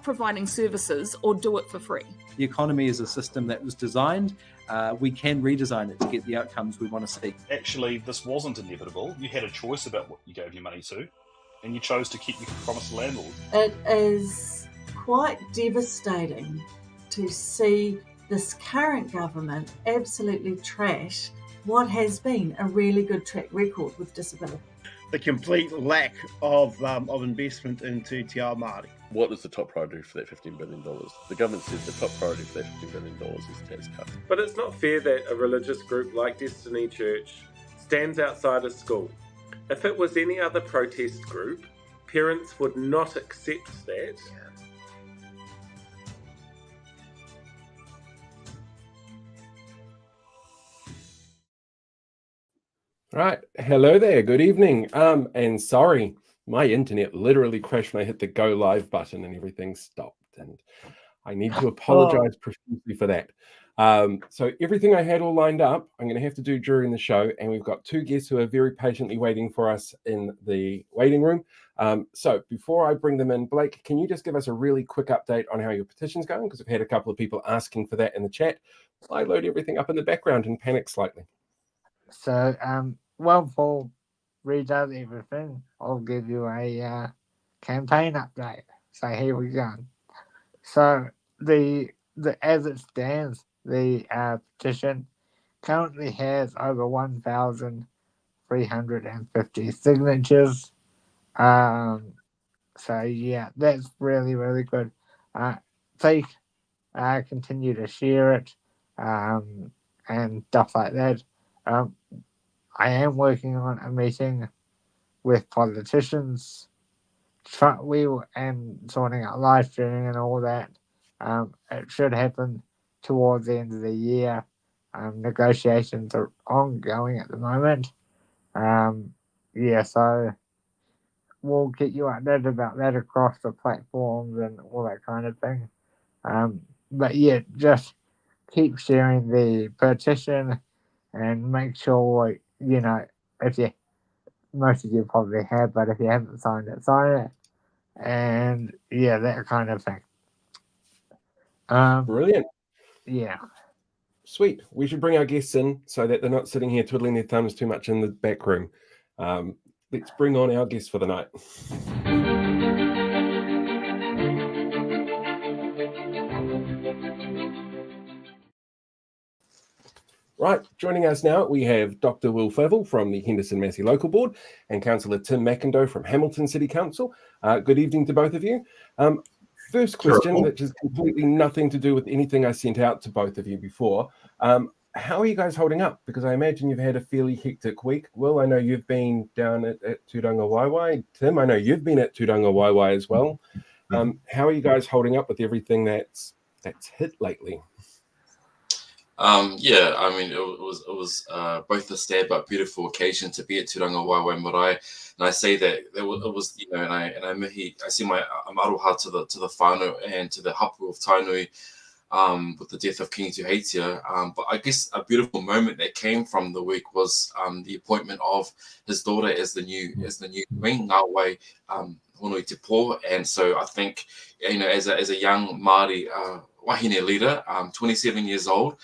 providing services or do it for free. The economy is a system that was designed. We can redesign it to get the outcomes we want to see. Actually, this wasn't inevitable. You had a choice about what you gave your money to, and you chose to keep your promise to landlord. It is quite devastating to see this current government absolutely trash what has been a really good track record with disability. The complete lack of investment into Te Ao Māori. What is the top priority for that $15 billion? The government says the top priority for that $15 billion is tax cuts. But it's not fair that a religious group like Destiny Church stands outside a school. If it was any other protest group, parents would not accept that. Right, hello there, good evening. And sorry, my internet literally crashed when I hit the go live button and everything stopped. And I need to apologize profusely for that. So everything I had all lined up, I'm going to have to do during the show. And we've got two guests who are very patiently waiting for us in the waiting room. So before I bring them in, Blake, can you just give us a really quick update on how your petition's going? Because I've had a couple of people asking for that in the chat. I load everything up in the background and panic slightly. So, while Paul redoes everything, I'll give you a campaign update. So here we go. So the as it stands, the petition currently has over 1,350 signatures. So yeah, that's really, really good. Please continue to share it and stuff like that. I am working on a meeting with politicians, and sorting out live streaming and all that. It should happen towards the end of the year. Negotiations are ongoing at the moment. So we'll get you updated about that across the platforms and all that kind of thing. But yeah, just keep sharing the petition and make sure, most of you probably have, but if you haven't signed it, sign it. And yeah, that kind of thing. Brilliant. Yeah. Sweet. We should bring our guests in so that they're not sitting here twiddling their thumbs too much in the back room. Let's bring on our guests for the night. Right, joining us now, we have Dr. Will Falvell from the Henderson Massey Local Board and Councillor Tim Macindoe from Hamilton City Council. Good evening to both of you. First question, which has completely nothing to do with anything I sent out to both of you before. How are you guys holding up? Because I imagine you've had a fairly hectic week. Will, I know you've been down at Tūranga Waiwai. Tim, I know you've been at Tūranga Waiwai as well. How are you guys holding up with everything that's hit lately? Yeah, I mean, it was both a sad but beautiful occasion to be at Tūranga Waiwai Marae, and I say that it was and I mihi, I see my aroha to the whānau and to the hapu of Tainui with the death of King Tuheitia. But I guess a beautiful moment that came from the week was the appointment of his daughter as the new queen, Ngāwai Honui Te Pō. And so I think, as a young Māori wahine leader, 27 years old.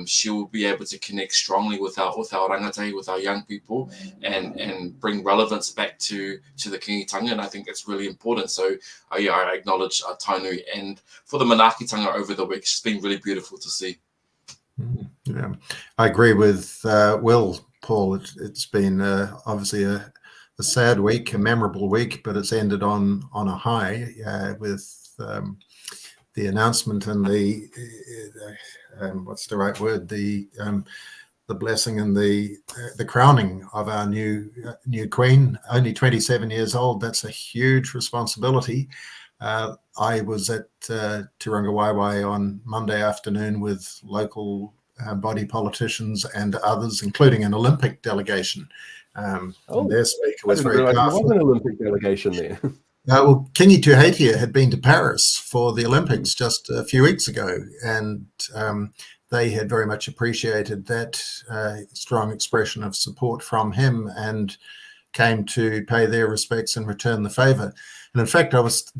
She will be able to connect strongly with our rangatahi, with our young people, and bring relevance back to the kingitanga, and I think that's really important. So I acknowledge Tainui, and for the manaakitanga over the week, it's been really beautiful to see. Yeah, I agree with Will, Paul. It's been obviously a sad week, a memorable week, but it's ended on a high with the announcement and the what's the right word? The blessing and the crowning of our new queen, only 27 years old. That's a huge responsibility. I was at Tūranga Waiwai on Monday afternoon with local body politicians and others, including an Olympic delegation. Their speaker was very powerful. There was an Olympic delegation there. Well, Kingi Tuheitia had been to Paris for the Olympics just a few weeks ago, and they had very much appreciated that strong expression of support from him and came to pay their respects and return the favour. And in fact, I was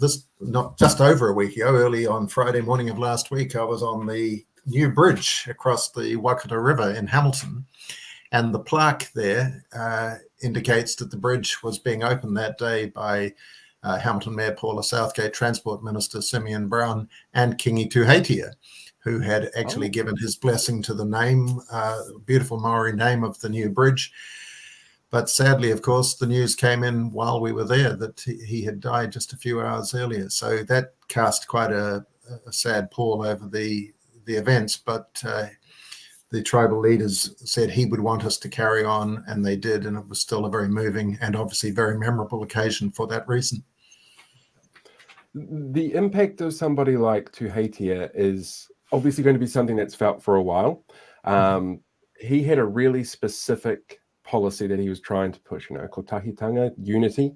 not just over a week ago, early on Friday morning of last week, I was on the new bridge across the Waikato River in Hamilton. And the plaque there indicates that the bridge was being opened that day by Hamilton Mayor Paula Southgate, Transport Minister Simeon Brown, and Kingi Tuheitia, who had actually given his blessing to the name, beautiful Maori name of the new bridge. But sadly, of course, the news came in while we were there that he had died just a few hours earlier. So that cast quite a sad pall over the events. But the tribal leaders said he would want us to carry on, and they did. And it was still a very moving and obviously very memorable occasion for that reason. The impact of somebody like Tuheitia is obviously going to be something that's felt for a while. He had a really specific policy that he was trying to push, kotahitanga, unity.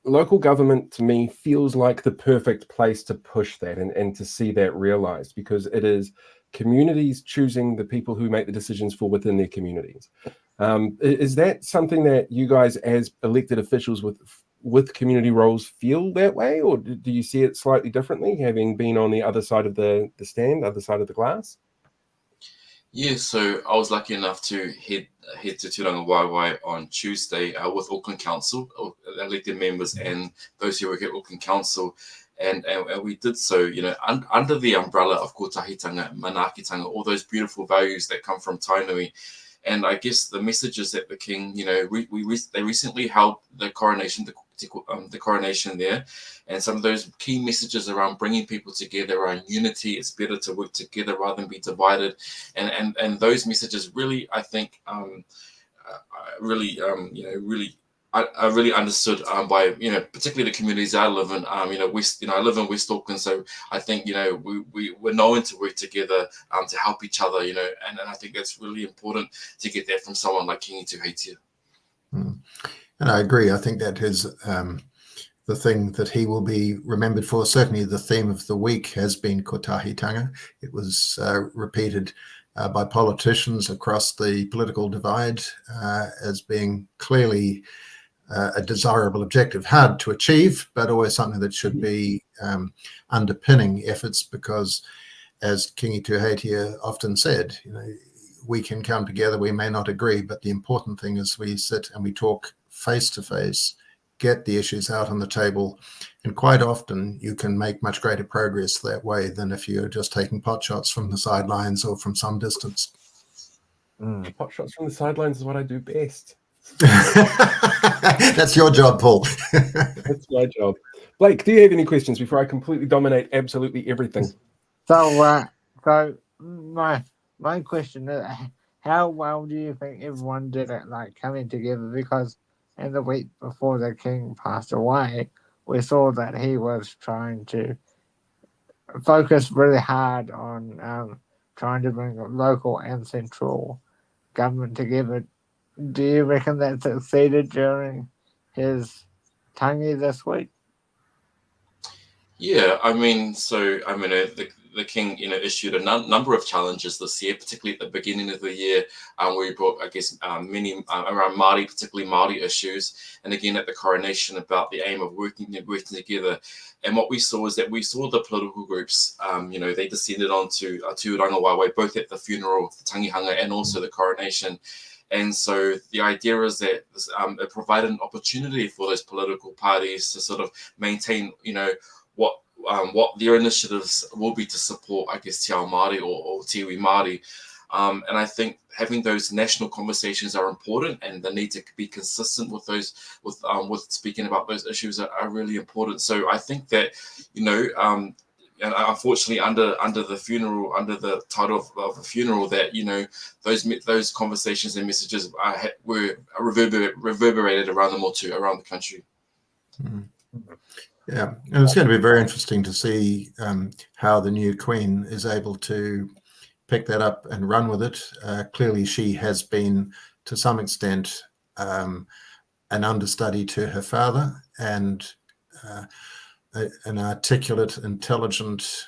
Local government, to me, feels like the perfect place to push that and to see that realized, because it is communities choosing the people who make the decisions for within their communities. Is that something that you guys as elected officials with community roles feel that way, or do you see it slightly differently, having been on the other side of the stand, other side of the glass? Yeah, so I was lucky enough to head to Turanga Waiwai on Tuesday with Auckland Council, elected members and those who work at Auckland Council. And we did so, under the umbrella of kotahitanga, manaakitanga, all those beautiful values that come from Tainui. And I guess the messages that the King, they recently held the coronation, the coronation there, and some of those key messages around bringing people together, around unity. It's better to work together rather than be divided, and those messages really, I think, really understood by particularly the communities I live in. I live in West Auckland, so I think we're known to work together to help each other. And I think that's really important to get that from someone like Kingi Tuheitia. And I agree. I think that is the thing that he will be remembered for. Certainly, the theme of the week has been kotahitanga. It was repeated by politicians across the political divide as being clearly a desirable objective, hard to achieve, but always something that should be underpinning efforts, because as Kingi Tuheitia often said, we can come together, we may not agree, but the important thing is we sit and we talk face to face, get the issues out on the table, and quite often you can make much greater progress that way than if you're just taking pot shots from the sidelines or from some distance. Pot shots from the sidelines is what I do best. That's your job, Paul. That's my job. Blake, do you have any questions before I completely dominate absolutely everything? So my question is, how well do you think everyone did it, coming together? Because in the week before the King passed away, we saw that he was trying to focus really hard on trying to bring local and central government together. Do you reckon that succeeded during his tangi this week? Yeah, the King, issued a number of challenges this year, particularly at the beginning of the year, where he brought, many around Māori, particularly Māori issues, and again at the coronation about the aim of working together. And what we saw is that we saw the political groups, they descended onto Turanga Waiwai, both at the funeral, the tangihanga, and also the coronation. And so the idea is that it provided an opportunity for those political parties to sort of maintain, what their initiatives will be to support, Te Ao Māori or Te Iwi Māori. And I think having those national conversations are important, and the need to be consistent with those, with speaking about those issues are really important. So I think that, and unfortunately, under the funeral, under the title of a funeral, that those conversations and messages were reverberated around the country. Yeah, and it's going to be very interesting to see how the new Queen is able to pick that up and run with it. Clearly, she has been, to some extent, an understudy to her father, and an articulate, intelligent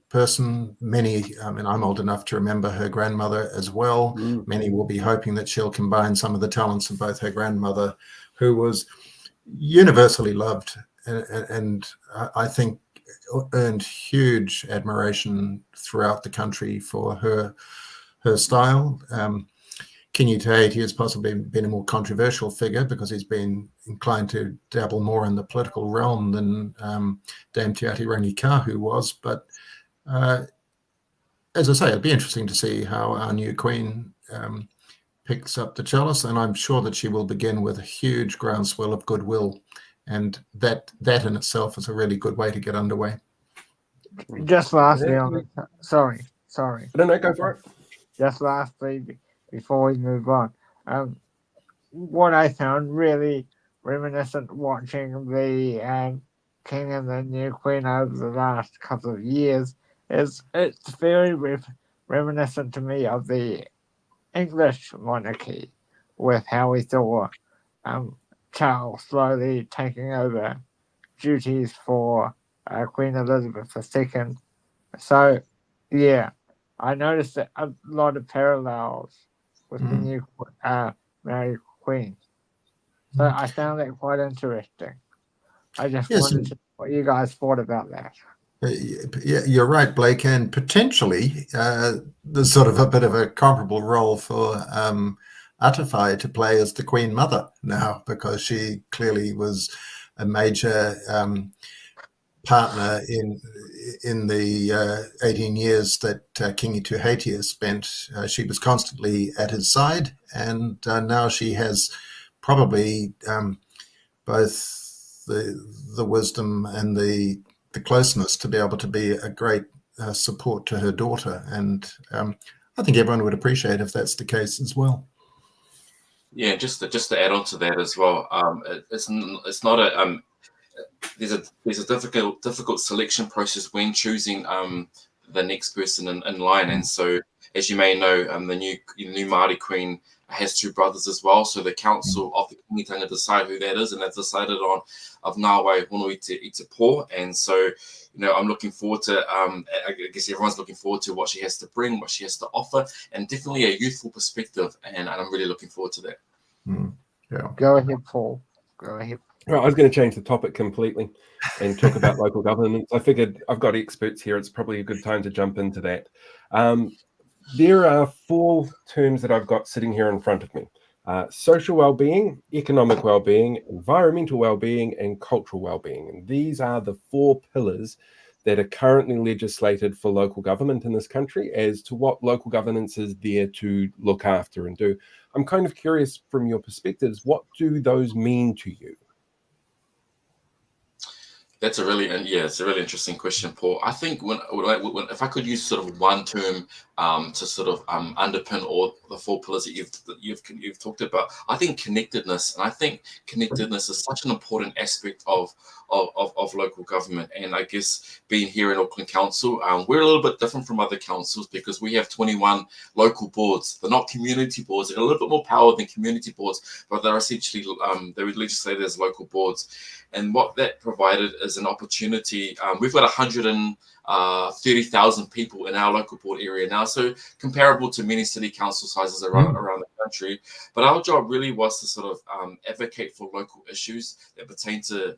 person. Many, I'm old enough to remember her grandmother as well. Many will be hoping that she'll combine some of the talents of both her grandmother, who was, universally loved, and I think earned huge admiration throughout the country for her style. Kingi Tahiti has possibly been a more controversial figure because he's been inclined to dabble more in the political realm than Dame Te Ati Rangikahu was. But as I say, it'd be interesting to see how our new Queen picks up the chalice, and I'm sure that she will begin with a huge groundswell of goodwill, and that in itself is a really good way to get underway. Just lastly, sorry. No, go for it. Just lastly, before we move on, what I found really reminiscent watching the King and the new Queen over the last couple of years is it's very reminiscent to me of the English monarchy, with how we saw Charles slowly taking over duties for Queen Elizabeth II. So, yeah, I noticed a lot of parallels with the new Mary Queen. So I found that quite interesting. I just wanted to know what you guys thought about that. Yeah, you're right, Blake, and potentially there's sort of a bit of a comparable role for Atawhai to play as the Queen Mother now, because she clearly was a major partner in the 18 years that Kingi Tahiti has spent. She was constantly at his side, and now she has probably both the wisdom and the closeness to be able to be a great support to her daughter, and I think everyone would appreciate if that's the case as well. Yeah, just to add on to that as well, it's not a there's a difficult selection process when choosing the next person in line, and so as you may know, the new Māori Queen has two brothers as well. So the council of the Kingitanga decide who that is, and they've decided on of Ngāwai Hono i te Pō. And so, I'm looking forward to, I guess everyone's looking forward to what she has to bring, what she has to offer, and definitely a youthful perspective. And I'm really looking forward to that. Yeah. Go ahead, Paul. Go ahead. Right, I was going to change the topic completely and talk about local governance. I figured I've got experts here. It's probably a good time to jump into that. There are 4 terms that I've got sitting here in front of me. Social well-being, economic well-being, environmental well-being, and cultural well-being. And these are the 4 pillars that are currently legislated for local government in this country as to what local governance is there to look after and do. I'm kind of curious from your perspectives, what do those mean to you? It's a really interesting question, Paul. I think when if I could use sort of one term to sort of underpin all the 4 pillars that you've talked about, I think connectedness, and I think connectedness is such an important aspect of local government. And I guess being here in Auckland Council, we're a little bit different from other councils because we have 21 local boards. They're not community boards. They're a little bit more power than community boards, but they're essentially they were legislated as local boards. And what that provided is an opportunity. We've got 130,000 people in our local board area now, so comparable to many city council sizes around the country. But our job really was to sort of advocate for local issues that pertain to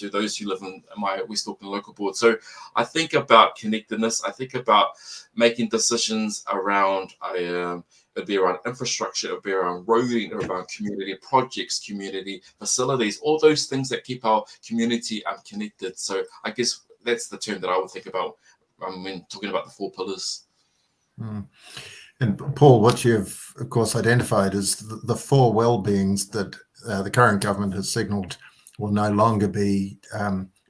those who live in my West Auckland local board. So I think about connectedness. I think about making decisions around it'd be around infrastructure, it'd be around roading, around community projects, community facilities, all those things that keep our community connected. So I guess that's the term that I would think about when talking about the 4 pillars. And Paul, what you've of course identified is the 4 well-beings that the current government has signalled will no longer be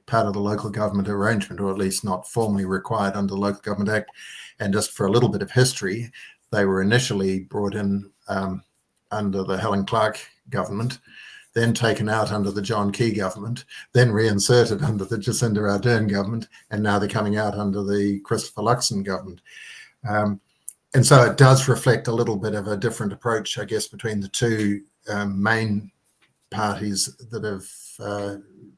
part of the local government arrangement, or at least not formally required under the Local Government Act. And just for a little bit of history, they were initially brought in under the Helen Clark government, then taken out under the John Key government, then reinserted under the Jacinda Ardern government, and now they're coming out under the Christopher Luxon government. And so it does reflect a little bit of a different approach, I guess, between the 2 main parties that have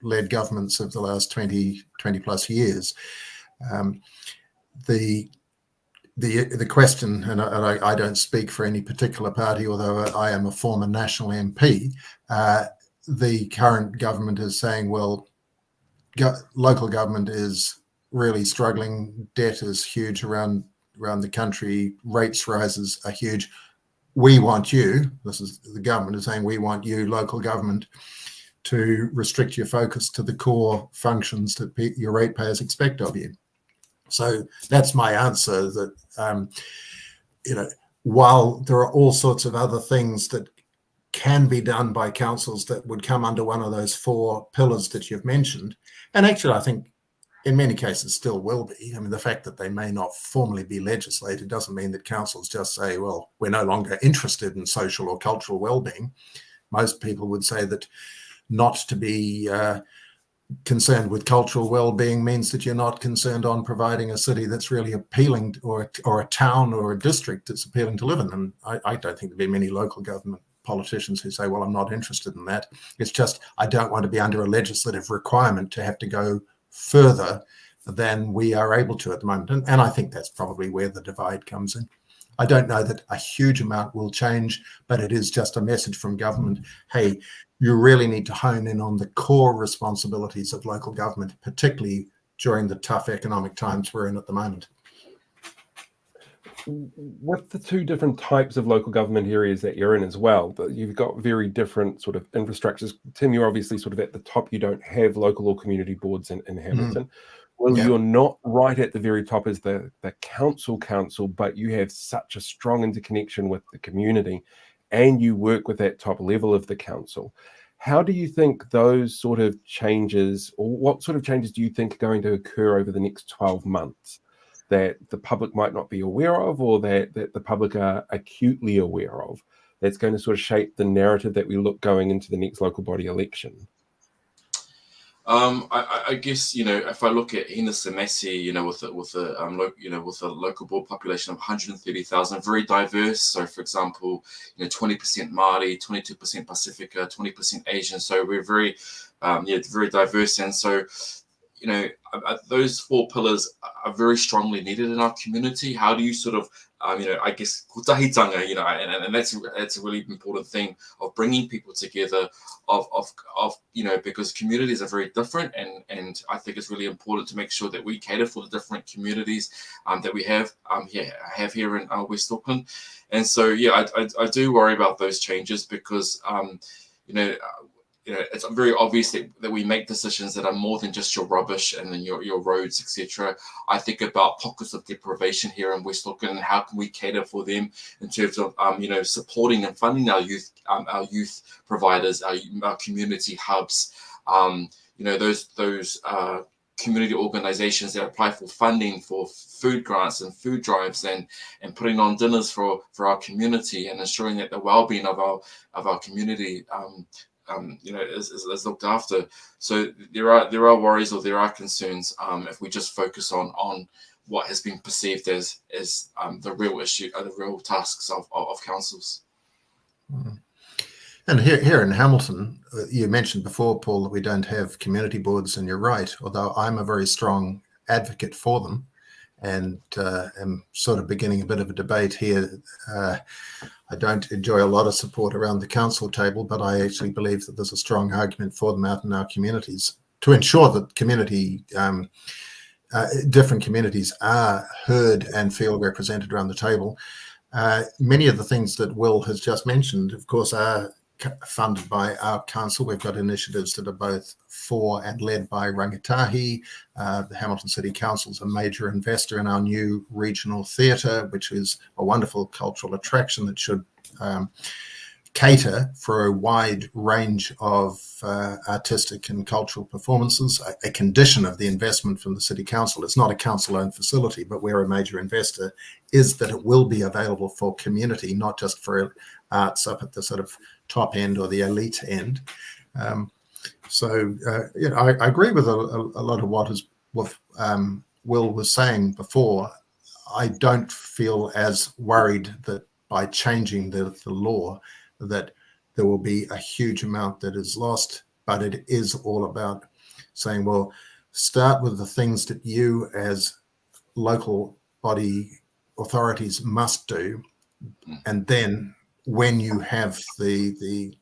led governments of the last 20 plus years. The question, and I don't speak for any particular party, although I am a former national MP, the current government is saying, well, local government is really struggling, debt is huge around the country, rates rises are huge. We want you, this is the government is saying, we want you, local government, to restrict your focus to the core functions that your ratepayers expect of you. So that's my answer, that while there are all sorts of other things that can be done by councils that would come under one of those 4 pillars that you've mentioned, and actually I think in many cases still will be. I mean, the fact that they may not formally be legislated doesn't mean that councils just say, well, we're no longer interested in social or cultural well-being. Most people would say that not to be concerned with cultural well-being means that you're not concerned on providing a city that's really appealing, or a town or a district that's appealing to live in. And I don't think there'll be many local government politicians who say, well, I'm not interested in that. It's just, I don't want to be under a legislative requirement to have to go further than we are able to at the moment. And I think that's probably where the divide comes in. I don't know that a huge amount will change, but it is just a message from government. Hey, you really need to hone in on the core responsibilities of local government, particularly during the tough economic times we're in at the moment. With the 2 different types of local government areas that you're in as well, but you've got very different sort of infrastructures. Tim, you're obviously sort of at the top. You don't have local or community boards in Hamilton. Well, you're not right at the very top as the council, but you have such a strong interconnection with the community, and you work with that top level of the council. How do you think those sort of changes, or what sort of changes do you think are going to occur over the next 12 months that the public might not be aware of, or that the public are acutely aware of, that's going to sort of shape the narrative that we look going into the next local body election? I guess, if I look at Hinasamasi, with a local board population of 130,000, very diverse. So, for example, 20% Māori, 22% Pacifica, 20% Asian. So we're very, very diverse. And so, those 4 pillars are very strongly needed in our community. How do you sort of, I guess, kutahitanga, and that's a really important thing of bringing people together, because communities are very different, and I think it's really important to make sure that we cater for the different communities that we have here in West Auckland. And so, I do worry about those changes, because it's very obvious that we make decisions that are more than just your rubbish and then your roads, etc. I think about pockets of deprivation here in West Auckland, and how can we cater for them in terms of supporting and funding our youth providers, our community hubs, those community organizations that apply for funding for food grants and food drives, and putting on dinners for our community, and ensuring that the well-being of our community is looked after. So there are worries, or there are concerns, if we just focus on what has been perceived as the real issue, the real tasks of councils. And here in Hamilton, you mentioned before, Paul, that we don't have community boards, and you're right, although I'm a very strong advocate for them, and am sort of beginning a bit of a debate here. I don't enjoy a lot of support around the council table, but I actually believe that there's a strong argument for them out in our communities to ensure that different communities are heard and feel represented around the table. Many of the things that Will has just mentioned, of course, are funded by our council. We've got initiatives that are both for and led by rangatahi. The Hamilton City Council is a major investor in our new regional theatre, which is a wonderful cultural attraction that should cater for a wide range of artistic and cultural performances. A condition of the investment from the City Council, it's not a council-owned facility, but we're a major investor, is that it will be available for community, not just for arts up at the sort of top end or the elite end. I agree with a lot of what Will was saying before. I don't feel as worried that by changing the law that there will be a huge amount that is lost, but it is all about saying, well, start with the things that you as local body authorities must do, and then when you have the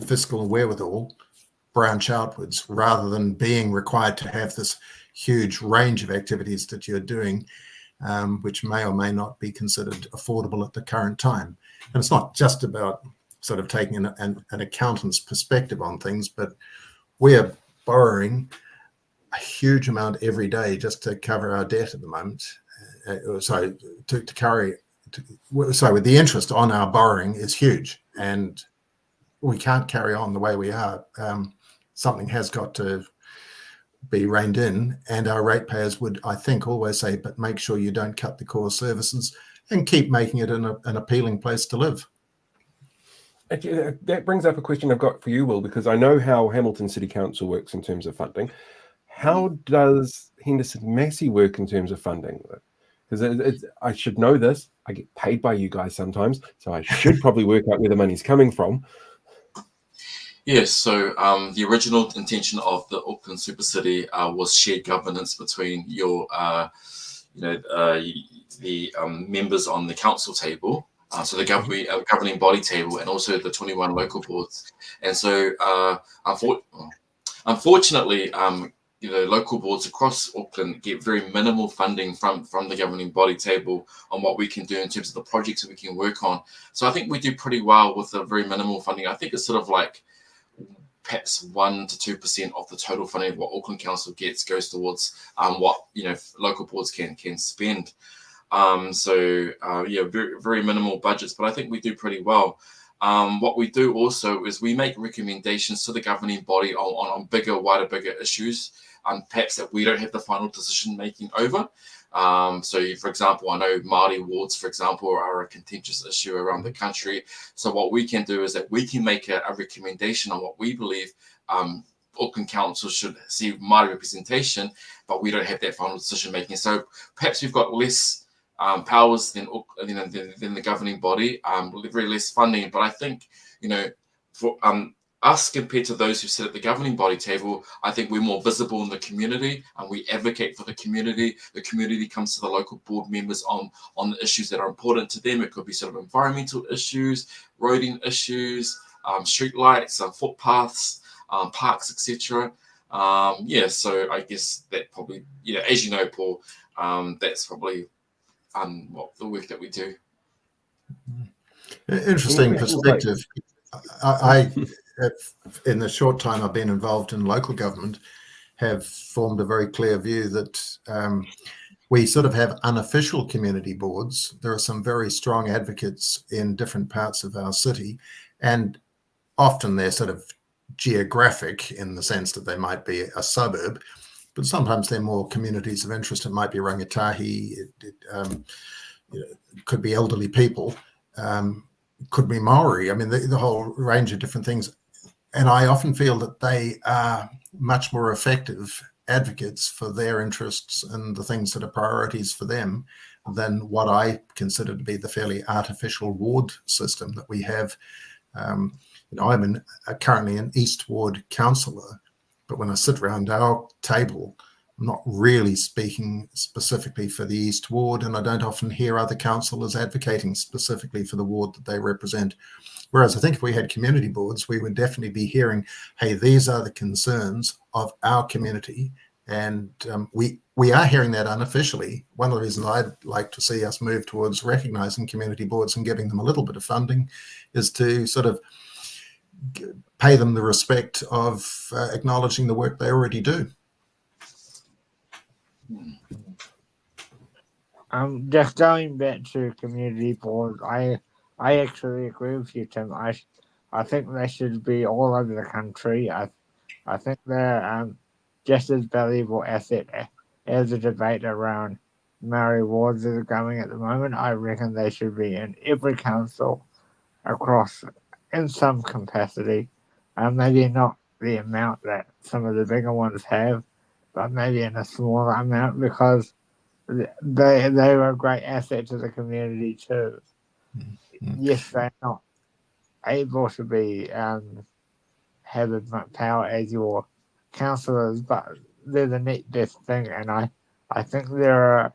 fiscal wherewithal, branch outwards rather than being required to have this huge range of activities that you're doing, which may or may not be considered affordable at the current time. And it's not just about sort of taking an accountant's perspective on things, but we're borrowing a huge amount every day just to cover our debt at the moment. So the interest on our borrowing is huge, and we can't carry on the way we are. Something has got to be reined in, and our ratepayers would, I think, always say, but make sure you don't cut the core services and keep making it an appealing place to live. Actually, that brings up a question I've got for you, Will, because I know how Hamilton City Council works in terms of funding. How does Henderson Massey work in terms of funding? Because I should know this. I get paid by you guys sometimes, so I should probably work out where the money's coming from. Yes, so the original intention of the Auckland Super City was shared governance between your, the members on the council table, so the governing body table, and also the 21 local boards. And so, unfortunately, local boards across Auckland get very minimal funding from the governing body table on what we can do in terms of the projects that we can work on. So I think we do pretty well with the very minimal funding. I think it's sort of like perhaps 1 to 2% of the total funding of what Auckland Council gets goes towards what local boards can spend. Very, very minimal budgets, but I think we do pretty well. What we do also is we make recommendations to the governing body on bigger issues, perhaps that we don't have the final decision making over. For example, I know Māori wards, for example, are a contentious issue around the country. So what we can do is that we can make a recommendation on what we believe Auckland Council should see Māori representation, but we don't have that final decision making. So perhaps we've got less powers than the governing body, very less funding. But I think, for us compared to those who sit at the governing body table, I think we're more visible in the community and we advocate for the community. The community comes to the local board members on the issues that are important to them. It could be sort of environmental issues, roading issues, street lights, footpaths, parks, etc. So I guess that probably, as you know, Paul, that's probably the work that we do. Interesting perspective. I in the short time I've been involved in local government, have formed a very clear view that we sort of have unofficial community boards. There are some very strong advocates in different parts of our city, and often they're sort of geographic in the sense that they might be a suburb, but sometimes they're more communities of interest. It might be rangatahi, it could be elderly people, could be Maori. I mean, the whole range of different things. And I often feel that they are much more effective advocates for their interests and the things that are priorities for them than what I consider to be the fairly artificial ward system that we have. I'm currently an East Ward councillor, but when I sit around our table, I'm not really speaking specifically for the East Ward, and I don't often hear other councillors advocating specifically for the ward that they represent. Whereas I think if we had community boards, we would definitely be hearing, hey, these are the concerns of our community. And we are hearing that unofficially. One of the reasons I'd like to see us move towards recognising community boards and giving them a little bit of funding is to sort of pay them the respect of acknowledging the work they already do. Just going back to community boards, I actually agree with you, Tim. I think they should be all over the country. I think they're just as valuable asset as the debate around Maori wards that are going at the moment. I reckon they should be in every council across in some capacity. Maybe not the amount that some of the bigger ones have, but maybe in a smaller amount, because they were a great asset to the community too. Mm-hmm. Yes, they're not able to be have as much power as your councillors, but they're the neat best thing, and I think there are,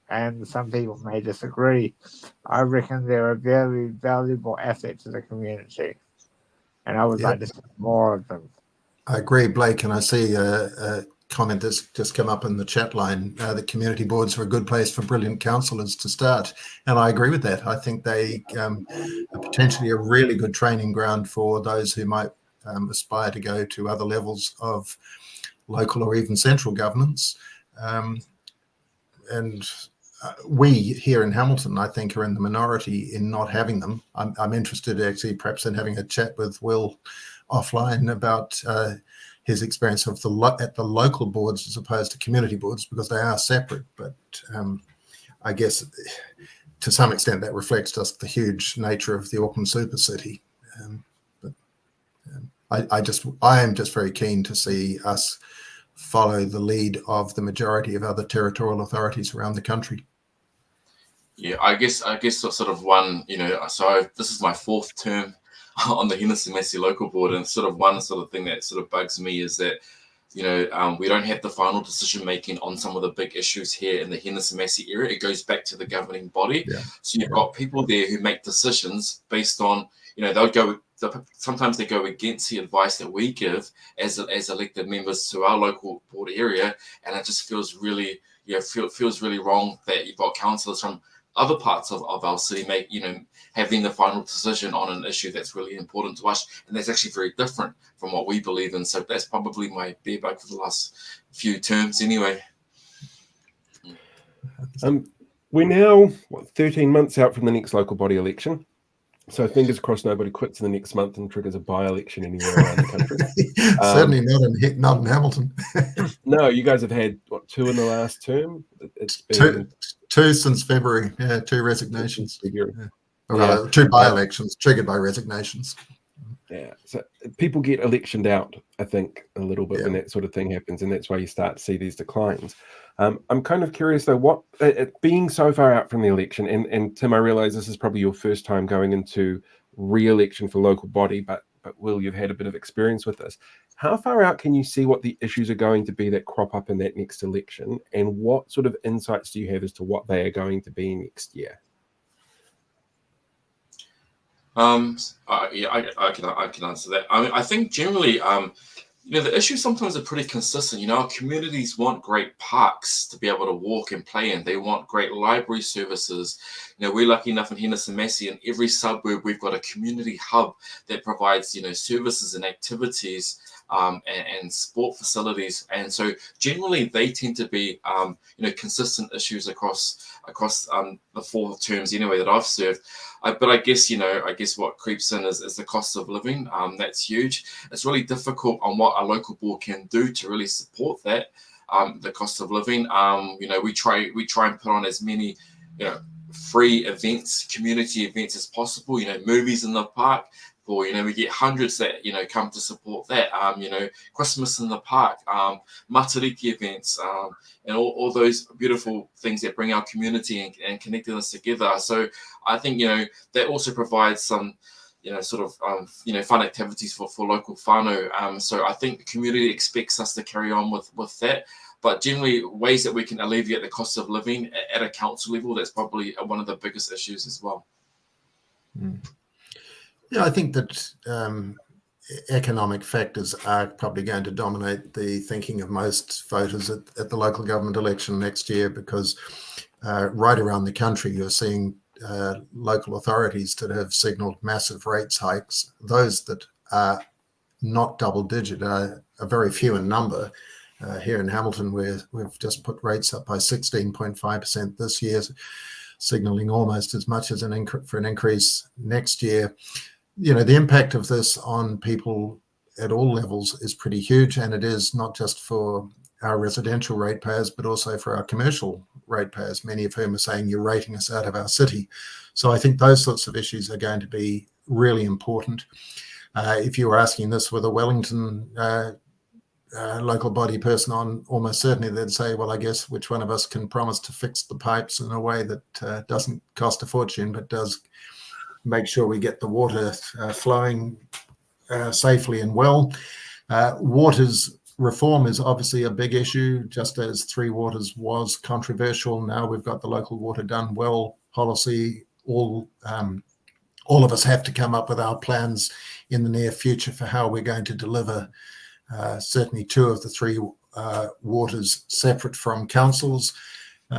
and some people may disagree, I reckon they're a very valuable asset to the community, and I would like to see more of them. I agree, Blake, and I see a comment that's just come up in the chat line that community boards are a good place for brilliant councillors to start, and I agree with that. I think they are potentially a really good training ground for those who might aspire to go to other levels of local or even central governance. And we here in Hamilton, I think, are in the minority in not having them. I'm interested actually perhaps in having a chat with Will offline about his experience of at the local boards as opposed to community boards, because they are separate. But I guess to some extent that reflects just the huge nature of the Auckland super city. I am just very keen to see us follow the lead of the majority of other territorial authorities around the country. Yeah, I guess sort of one, so this is my 4th term on the Henderson Massey local board, and sort of one sort of thing that sort of bugs me is that, we don't have the final decision making on some of the big issues here in the Henderson Massey area. It goes back to the governing body. Yeah. So you've got people there who make decisions based on, sometimes they go against the advice that we give as elected members to our local board area, and it just feels really, feels really wrong that you've got councillors from other parts of our city having the final decision on an issue that's really important to us, and that's actually very different from what we believe in. So that's probably my bear bug for the last few terms anyway. We're now 13 months out from the next local body election, so fingers crossed nobody quits in the next month and triggers a by-election anywhere around the country. Certainly not in Hamilton. No, you guys have had 2 in the last term. It's been two since February. Yeah, 2 resignations. Yeah. 2 by-elections triggered by resignations. Yeah, so people get electioned out, I think, a little bit when that sort of thing happens, and that's why you start to see these declines. I'm kind of curious, though, what being so far out from the election, and Tim, I realise this is probably your first time going into re-election for local body, but Will, you've had a bit of experience with this. How far out can you see what the issues are going to be that crop up in that next election, and what sort of insights do you have as to what they are going to be next year? I can answer that. I mean, I think generally, the issues sometimes are pretty consistent. Our communities want great parks to be able to walk and play in. They want great library services. We're lucky enough in Henderson Massey, in every suburb, we've got a community hub that provides, services and activities and sport facilities. And so generally they tend to be, consistent issues across the 4 terms anyway that I've served. But I guess what creeps in is the cost of living. That's huge. It's really difficult on what a local board can do to really support that, the cost of living. We try and put on as many, free events, community events as possible. Movies in the park. Or, we get hundreds that, come to support that. Christmas in the park, matariki events, and all those beautiful things that bring our community and connecting us together. So I think, that also provides some, fun activities for local whānau. So I think the community expects us to carry on with that. But generally, ways that we can alleviate the cost of living at a council level, that's probably one of the biggest issues as well. Yeah, I think that economic factors are probably going to dominate the thinking of most voters at the local government election next year, because right around the country you're seeing local authorities that have signalled massive rates hikes. Those that are not double digit are very few in number. Here in Hamilton, we've just put rates up by 16.5% this year, signalling almost as much as for an increase next year. The impact of this on people at all levels is pretty huge, and it is not just for our residential ratepayers, but also for our commercial ratepayers, many of whom are saying you're rating us out of our city. So I think those sorts of issues are going to be really important. If you were asking this with a Wellington local body person on, almost certainly they'd say, well, I guess which one of us can promise to fix the pipes in a way that doesn't cost a fortune, but does make sure we get the water flowing safely and well. Waters reform is obviously a big issue, just as Three Waters was controversial. Now we've got the local water done well policy. All of us have to come up with our plans in the near future for how we're going to deliver certainly 2 of the 3 waters separate from councils.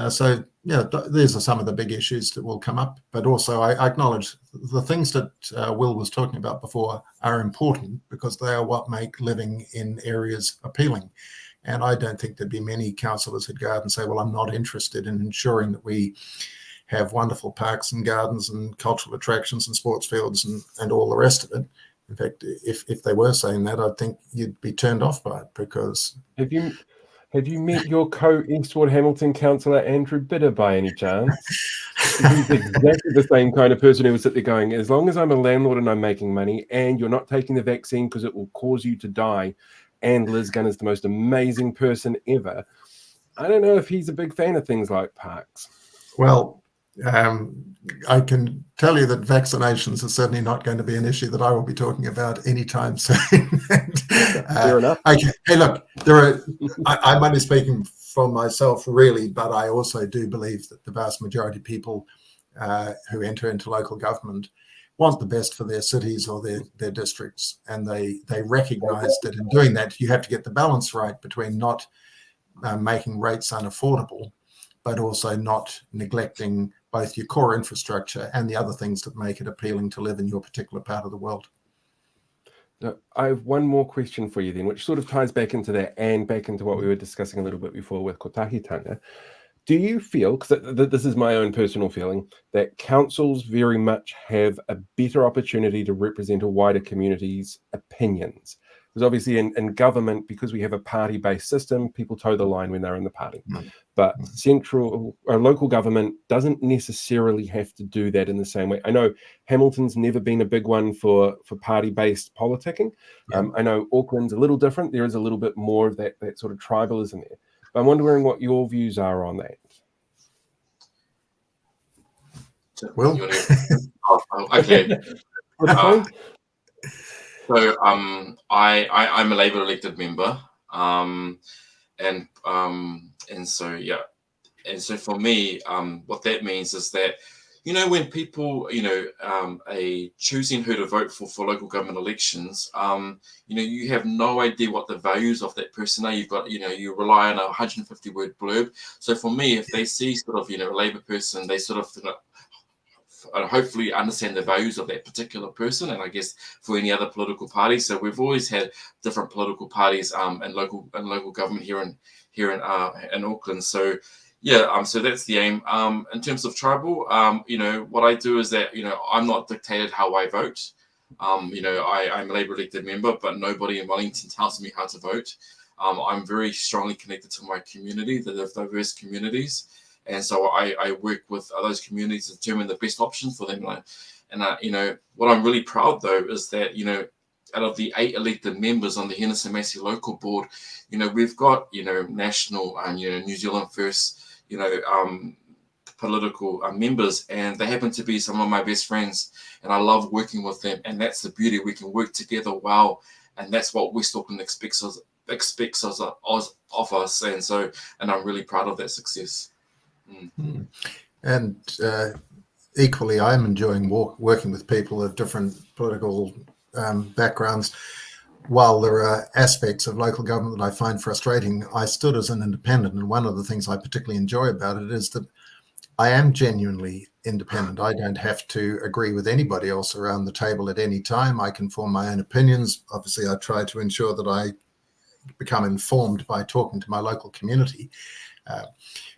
So, yeah, these are some of the big issues that will come up. But also, I acknowledge the things that Will was talking about before are important because they are what make living in areas appealing. And I don't think there'd be many councillors who'd go out and say, well, I'm not interested in ensuring that we have wonderful parks and gardens and cultural attractions and sports fields and all the rest of it. In fact, if they were saying that, I think you'd be turned off by it because... Have you met your co-Eastwood Hamilton councillor, Andrew Bidder, by any chance? He's exactly the same kind of person who was sit there going, as long as I'm a landlord and I'm making money and you're not taking the vaccine because it will cause you to die, and Liz Gunn is the most amazing person ever. I don't know if he's a big fan of things like parks. Well, I can tell you that vaccinations are certainly not going to be an issue that I will be talking about anytime soon. Fair enough. Hey, look, I'm only speaking for myself, really, but I also do believe that the vast majority of people who enter into local government want the best for their cities or their districts, and they recognise that in doing that, you have to get the balance right between not making rates unaffordable, but also not neglecting both your core infrastructure and the other things that make it appealing to live in your particular part of the world. Now, I have one more question for you then, which sort of ties back into that and back into what we were discussing a little bit before with kotahitanga. Do you feel, because this is my own personal feeling, that councils very much have a better opportunity to represent a wider community's opinions? Because obviously in government, because we have a party-based system, people toe the line when they're in the party. But central or local government doesn't necessarily have to do that in the same way. I know Hamilton's never been a big one for party-based politicking. I know Auckland's a little different. There is a little bit more of that sort of tribalism there. But I'm wondering what your views are on that. Well, okay. So I'm a Labour elected member, and so yeah, and so for me, what that means is that, you know, when people, you know, choosing who to vote for local government elections, you know, you have no idea what the values of that person are. You've got, you know, you rely on a 150-word blurb. So for me, if they see sort of, you know, a Labour person, they sort of, you know, hopefully understand the values of that particular person, and I guess for any other political party. So we've always had different political parties and local government here in Auckland. So yeah, so that's the aim. In terms of tribal, you know, what I do is that, you know, I'm not dictated how I vote. You know, I'm a Labour elected member, but nobody in Wellington tells me how to vote. I'm very strongly connected to my community, the diverse communities. And so I work with those communities to determine the best options for them. And you know, what I'm really proud, though, is that, you know, out of the 8 elected members on the Henderson Massey local board, you know, we've got, you know, national and, you know, New Zealand First, you know, political members, and they happen to be some of my best friends. And I love working with them. And that's the beauty. We can work together well. And that's what West Auckland expects of us. And I'm really proud of that success. And equally, I'm enjoying working with people of different political backgrounds. While there are aspects of local government that I find frustrating, I stood as an independent, and one of the things I particularly enjoy about it is that I am genuinely independent. I don't have to agree with anybody else around the table at any time. I can form my own opinions. Obviously, I try to ensure that I become informed by talking to my local community.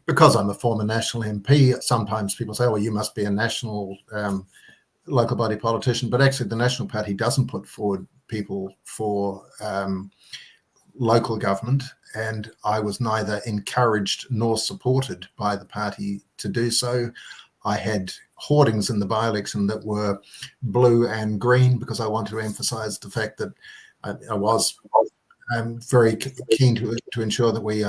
Because I'm a former national MP, sometimes people say, well, you must be a national local body politician. But actually, the National Party doesn't put forward people for local government. And I was neither encouraged nor supported by the party to do so. I had hoardings in the by-election that were blue and green because I wanted to emphasise the fact that I was very keen to ensure that we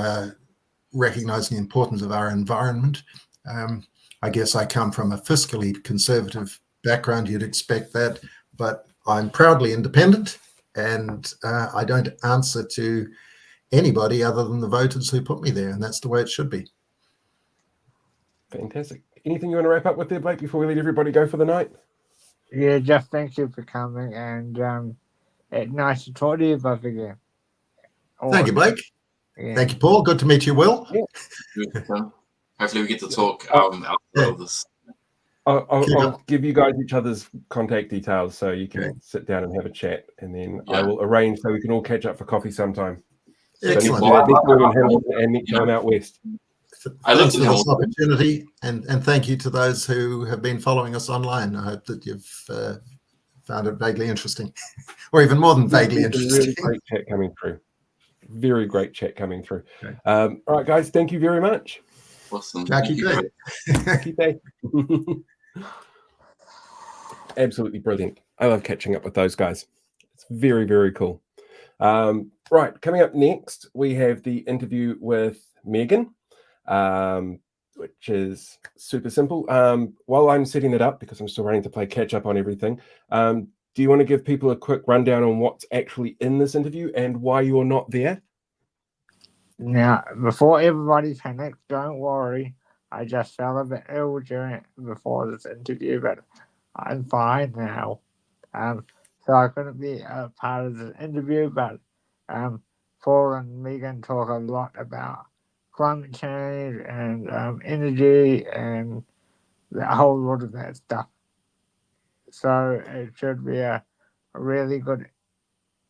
recognise the importance of our environment. I guess I come from a fiscally conservative background. You'd expect that, but I'm proudly independent, and I don't answer to anybody other than the voters who put me there, and that's the way it should be. Fantastic. Anything you want to wrap up with there, Blake, before we let everybody go for the night? Yeah, Jeff, thank you for coming, and it's nice to talk to you both again. Thank you, Blake. Yeah. Thank you, Paul. Good to meet you, Will. Hopefully we get to talk outside of this. I'll give you guys each other's contact details so you can sit down and have a chat, and then I will arrange so we can all catch up for coffee sometime. Excellent. So next time in Hamilton and next time out west. Thanks for this opportunity, and thank you to those who have been following us online. I hope that you've found it vaguely interesting, or even more than vaguely interesting. Really great chat coming through. Very great chat coming through. Okay. All right, guys, thank you very much. Awesome. Keep Absolutely brilliant. I love catching up with those guys. It's very, very cool. Right, coming up next, we have the interview with Megan, which is super simple. While I'm setting it up, because I'm still running to play catch up on everything, do you want to give people a quick rundown on what's actually in this interview and why you're not there? Now, before everybody panics, don't worry. I just felt a bit ill before this interview, but I'm fine now. So I couldn't be a part of this interview, but Paul and Megan talk a lot about climate change and energy and a whole lot of that stuff. So it should be a really good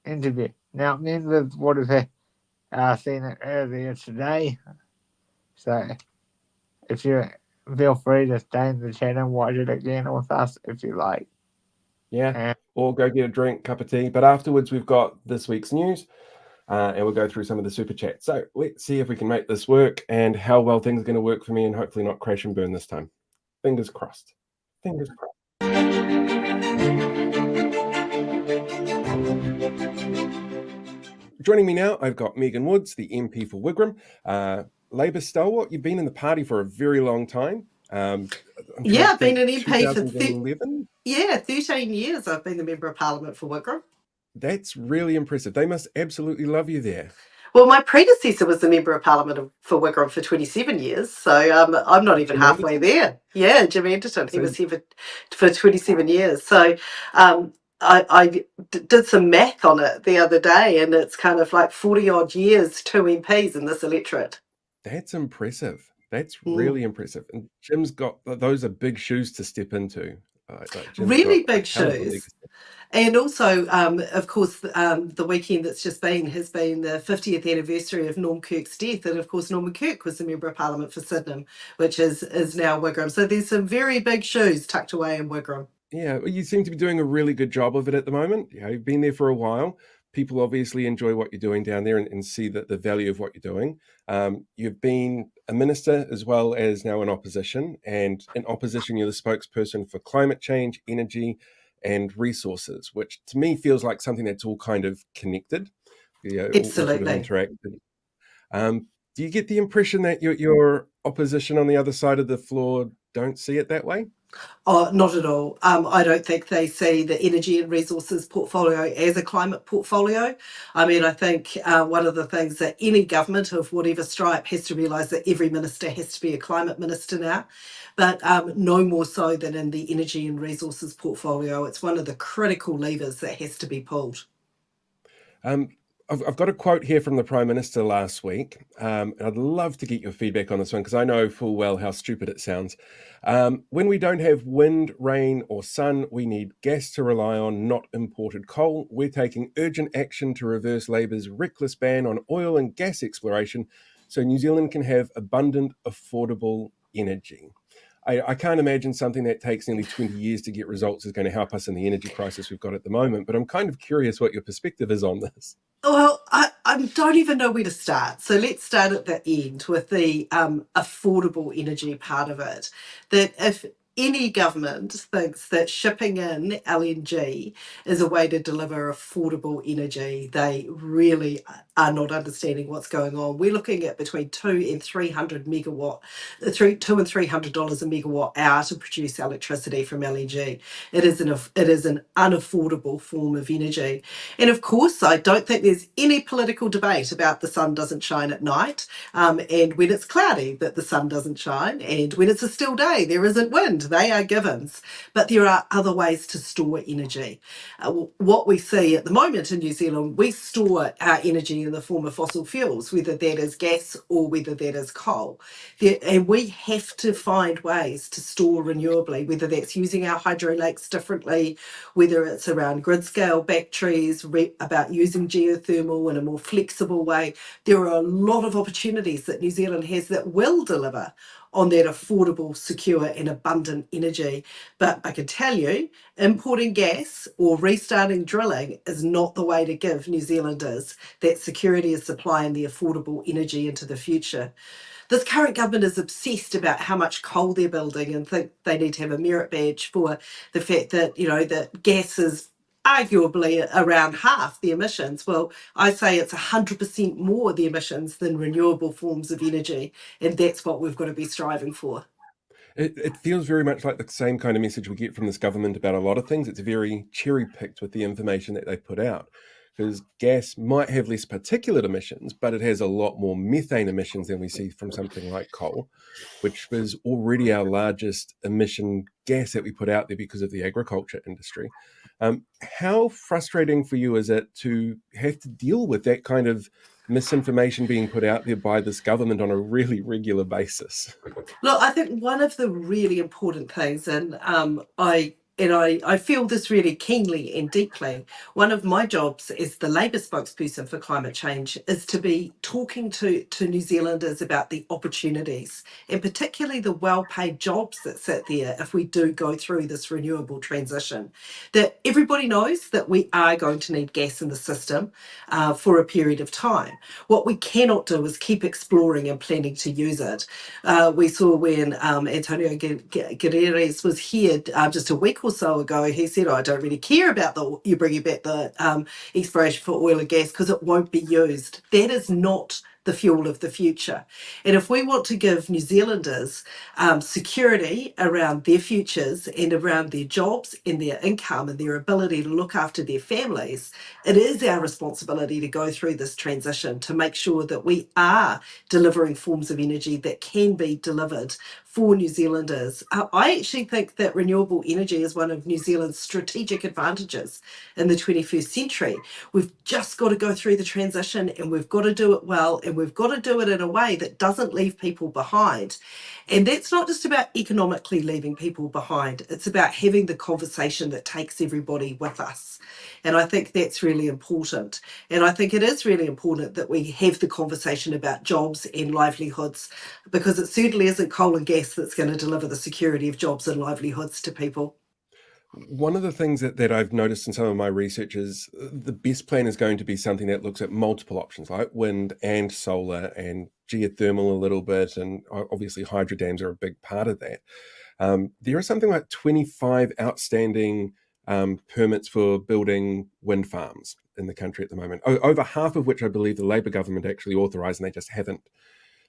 interview. Now, members would have seen it earlier today. So if you feel free to stay in the chat and watch it again with us if you like. Yeah, or go get a drink, cup of tea. But afterwards, we've got this week's news, and we'll go through some of the super chats. So let's see if we can make this work and how well things are going to work for me, and hopefully not crash and burn this time. Fingers crossed. Fingers crossed. Joining me now, I've got Megan Woods, the MP for Wigram, Labour stalwart. You've been in the party for a very long time. I've been an MP for 13 years. I've been the Member of Parliament for Wigram. That's really impressive. They must absolutely love you there. Well, my predecessor was the Member of Parliament for Wigram for 27 years, so I'm not even halfway there. Yeah, Jim Anderton. He was here for 27 years. So I did some math on it the other day, and it's kind of like 40-odd years, 2 MPs in this electorate. That's impressive. That's really impressive. And Jim's got, those are big shoes to step into. Really big shoes. And also, of course, the weekend that's just been has been the 50th anniversary of Norm Kirk's death. And of course, Norman Kirk was the Member of Parliament for Sydenham, which is now Wigram. So there's some very big shoes tucked away in Wigram. Yeah, well, you seem to be doing a really good job of it at the moment. You've been there for a while. People obviously enjoy what you're doing down there and see the value of what you're doing. You've been a minister as well as now in opposition. And in opposition, you're the spokesperson for climate change, energy, and resources, which to me feels like something that's all kind of connected. Absolutely. All sort of interacted. Do you get the impression that your opposition on the other side of the floor don't see it that way? Oh, not at all. I don't think they see the energy and resources portfolio as a climate portfolio. I mean, I think one of the things that any government of whatever stripe has to realise that every minister has to be a climate minister now, but no more so than in the energy and resources portfolio. It's one of the critical levers that has to be pulled. I've got a quote here from the Prime Minister last week. I'd love to get your feedback on this one because I know full well how stupid it sounds. When we don't have wind, rain or sun, we need gas to rely on, not imported coal. We're taking urgent action to reverse Labour's reckless ban on oil and gas exploration so New Zealand can have abundant, affordable energy. I can't imagine something that takes nearly 20 years to get results is going to help us in the energy crisis we've got at the moment, but I'm kind of curious what your perspective is on this. Well, I don't even know where to start. So let's start at the end with the affordable energy part of it. That if any government thinks that shipping in LNG is a way to deliver affordable energy, they really are not understanding what's going on. We're looking at between $200 and $300 a megawatt hour to produce electricity from LNG. It is an unaffordable form of energy. And of course, I don't think there's any political debate about the sun doesn't shine at night, and when it's cloudy that the sun doesn't shine, and when it's a still day there isn't wind. They are givens, but there are other ways to store energy. What we see at the moment in New Zealand, we store our energy in the form of fossil fuels, whether that is gas or whether that is coal. And we have to find ways to store renewably, whether that's using our hydro lakes differently, whether it's around grid scale batteries, about using geothermal in a more flexible way. There are a lot of opportunities that New Zealand has that will deliver on that affordable, secure and abundant energy. But I can tell you, importing gas or restarting drilling is not the way to give New Zealanders that security of supply and the affordable energy into the future. This current government is obsessed about how much coal they're building and think they need to have a merit badge for the fact that, you know, that gas is arguably around half the emissions. Well, I say it's 100% more the emissions than renewable forms of energy, and that's what we've got to be striving for. It feels very much like the same kind of message we get from this government about a lot of things. It's very cherry-picked with the information that they put out, because gas might have less particulate emissions, but it has a lot more methane emissions than we see from something like coal, which was already our largest emission gas that we put out there because of the agriculture industry. How frustrating for you is it to have to deal with that kind of misinformation being put out there by this government on a really regular basis? Look, I think one of the really important things, and I feel this really keenly and deeply. One of my jobs as the Labour spokesperson for climate change is to be talking to New Zealanders about the opportunities, and particularly the well-paid jobs that sit there if we do go through this renewable transition. That everybody knows that we are going to need gas in the system for a period of time. What we cannot do is keep exploring and planning to use it. We saw when Antonio Guterres was here just a week or so ago, he said, I don't really care about you bringing back the exploration for oil and gas because it won't be used. That is not the fuel of the future. And if we want to give New Zealanders security around their futures and around their jobs and their income and their ability to look after their families, it is our responsibility to go through this transition to make sure that we are delivering forms of energy that can be delivered for New Zealanders. I actually think that renewable energy is one of New Zealand's strategic advantages in the 21st century. We've just got to go through the transition, and we've got to do it well, and we've got to do it in a way that doesn't leave people behind. And that's not just about economically leaving people behind. It's about having the conversation that takes everybody with us. And I think that's really important. And I think it is really important that we have the conversation about jobs and livelihoods, because it certainly isn't coal and gas that's going to deliver the security of jobs and livelihoods to people. One of the things that I've noticed in some of my research is the best plan is going to be something that looks at multiple options, like wind and solar and geothermal a little bit, and obviously hydro dams are a big part of that. There are something like 25 outstanding permits for building wind farms in the country at the moment, over half of which I believe the Labour government actually authorised, and they just haven't.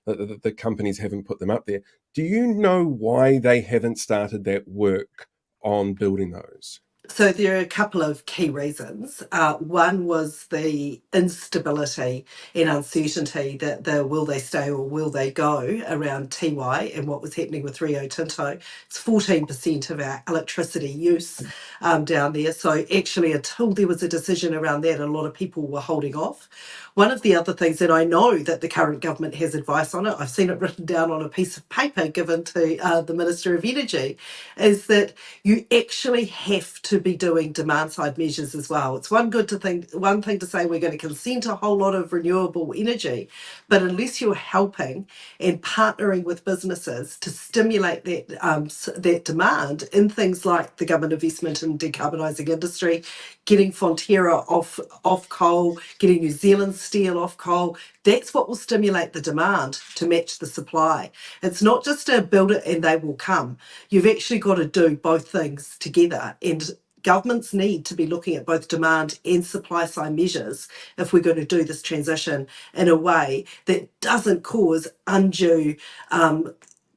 The companies haven't put them up there. Do you know why they haven't started that work on building those? So there are a couple of key reasons. One was the instability and uncertainty that will they stay or will they go around Tiwai and what was happening with Rio Tinto. It's 14% of our electricity use down there. So actually, until there was a decision around that, a lot of people were holding off. One of the other things that I know that the current government has advice on it, I've seen it written down on a piece of paper given to the Minister of Energy, is that you actually have to be doing demand side measures as well. It's one thing to say we're going to consent a whole lot of renewable energy, but unless you're helping and partnering with businesses to stimulate that demand in things like the government investment in decarbonising industry, getting Fonterra off coal, getting New Zealand steel off coal, that's what will stimulate the demand to match the supply. It's not just to build it and they will come. You've actually got to do both things together, and governments need to be looking at both demand and supply side measures if we're going to do this transition in a way that doesn't cause undue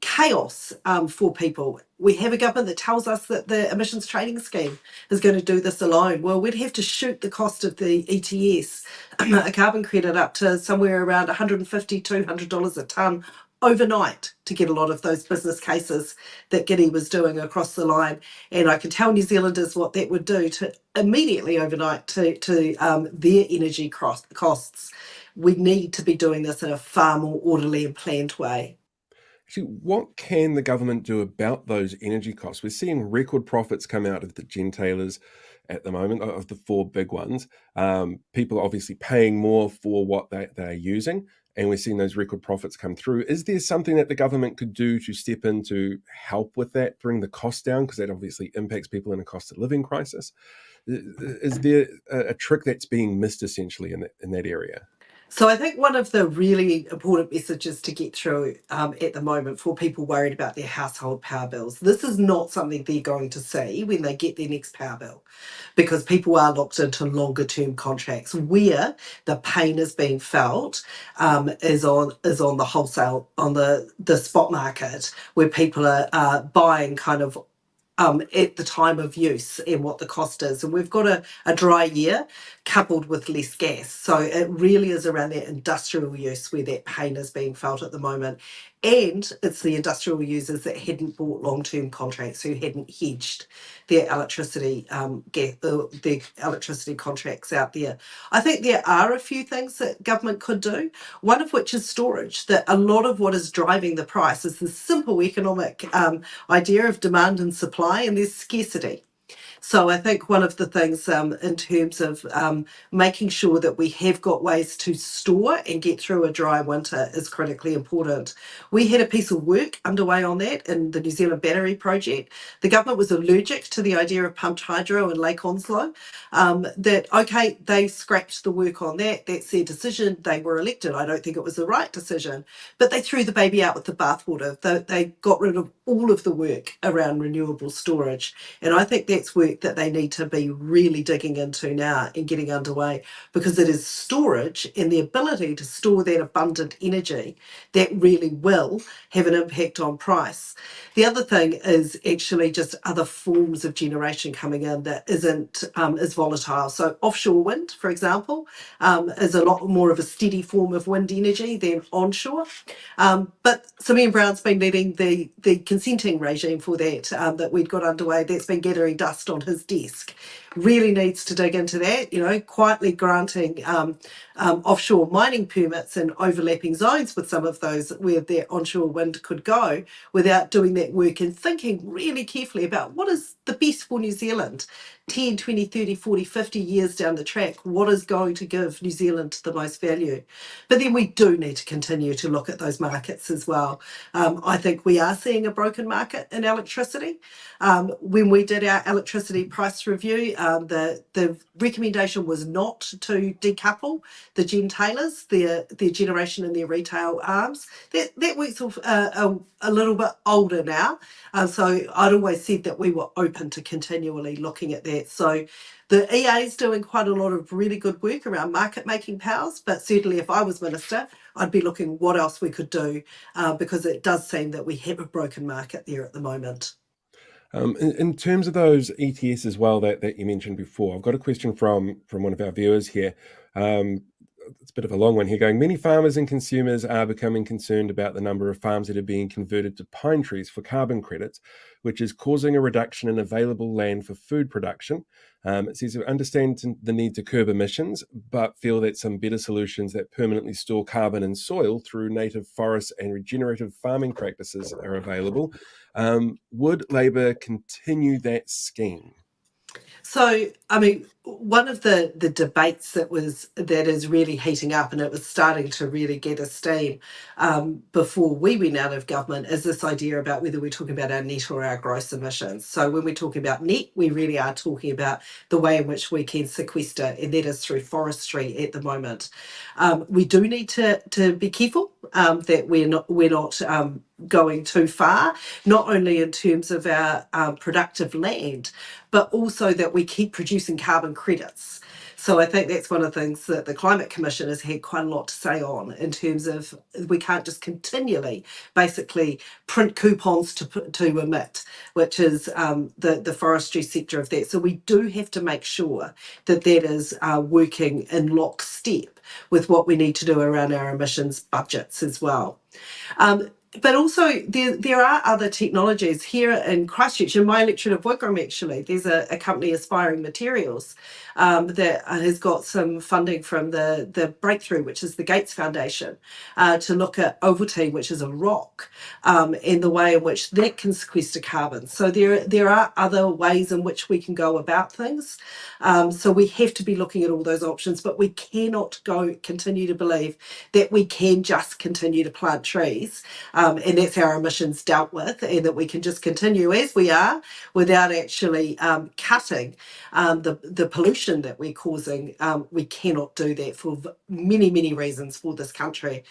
chaos for people. We have a government that tells us that the emissions trading scheme is going to do this alone. Well, we'd have to shoot the cost of the ETS, a carbon credit, up to somewhere around $150, $200 a tonne overnight to get a lot of those business cases that Giddy was doing across the line. And I can tell New Zealanders what that would do to immediately overnight to their energy costs. we need to be doing this in a far more orderly and planned way. Actually, what can the government do about those energy costs? We're seeing record profits come out of the gentailers at the moment, of the four big ones. People are obviously paying more for what they're using, and we're seeing those record profits come through. Is there something that the government could do to step in to help with that, bring the cost down? Because that obviously impacts people in a cost of living crisis. Is there a trick that's being missed essentially in that area? So I think one of the really important messages to get through at the moment for people worried about their household power bills, this is not something they're going to see when they get their next power bill, because people are locked into longer term contracts. Where the pain is being felt is on the wholesale, on the spot market, where people are buying kind of at the time of use and what the cost is. And we've got a dry year coupled with less gas. So it really is around that industrial use where that pain is being felt at the moment. And it's the industrial users that hadn't bought long-term contracts, who hadn't hedged their electricity their electricity contracts out there. I think there are a few things that government could do, one of which is storage. That a lot of what is driving the price is the simple economic idea of demand and supply, and there's scarcity. So I think one of the things in terms of making sure that we have got ways to store and get through a dry winter is critically important. We had a piece of work underway on that in the New Zealand Battery Project. The government was allergic to the idea of pumped hydro in Lake Onslow. They scrapped the work on that. That's their decision. They were elected. I don't think it was the right decision, but they threw the baby out with the bathwater. They got rid of all of the work around renewable storage. And I think that's work that they need to be really digging into now and getting underway, because it is storage and the ability to store that abundant energy that really will have an impact on price. The other thing is actually just other forms of generation coming in that isn't as volatile. So offshore wind, for example, is a lot more of a steady form of wind energy than onshore. But Sir Ian Brown's been leading the consenting regime for that we'd got underway. That's been gathering dust on his desk. Really needs to dig into that, quietly granting offshore mining permits and overlapping zones with some of those where their onshore wind could go, without doing that work and thinking really carefully about what is the best for New Zealand 10, 20, 30, 40, 50 years down the track. What is going to give New Zealand the most value? But then we do need to continue to look at those markets as well. I think we are seeing a broken market in electricity. When we did our electricity price review, the recommendation was not to decouple the gentailers, their generation and their retail arms. That work's a little bit older now. So I'd always said that we were open to continually looking at that. So the EA is doing quite a lot of really good work around market making powers, but certainly if I was Minister, I'd be looking what else we could do, because it does seem that we have a broken market there at the moment. In terms of those ETS as well that you mentioned before, I've got a question from one of our viewers here. It's a bit of a long one here going, many farmers and consumers are becoming concerned about the number of farms that are being converted to pine trees for carbon credits, which is causing a reduction in available land for food production. It says it understands the need to curb emissions, but feel that some better solutions that permanently store carbon in soil through native forests and regenerative farming practices are available. Would Labor continue that scheme? So, one of the debates that is really heating up, and it was starting to really gather steam before we went out of government, is this idea about whether we're talking about our net or our gross emissions. So when we're talking about net, we really are talking about the way in which we can sequester, and that is through forestry at the moment. We do need to be careful that we're not going too far, not only in terms of our productive land, but also that we keep producing carbon credits. So I think that's one of the things that the Climate Commission has had quite a lot to say on, in terms of we can't just continually basically print coupons to emit, which is the forestry sector of that. So we do have to make sure that is working in lockstep with what we need to do around our emissions budgets as well. but also there are other technologies here in Christchurch, in my electorate of Wigram actually. There's a company, Aspiring Materials, that has got some funding from the Breakthrough, which is the Gates Foundation, to look at Ovaltine, which is a rock, and the way in which that can sequester carbon. So there are other ways in which we can go about things. So we have to be looking at all those options, but we cannot continue to believe that we can just continue to plant trees, and that's our emissions dealt with, and that we can just continue as we are without actually cutting the pollution that we're causing. We cannot do that for many, many reasons for this country.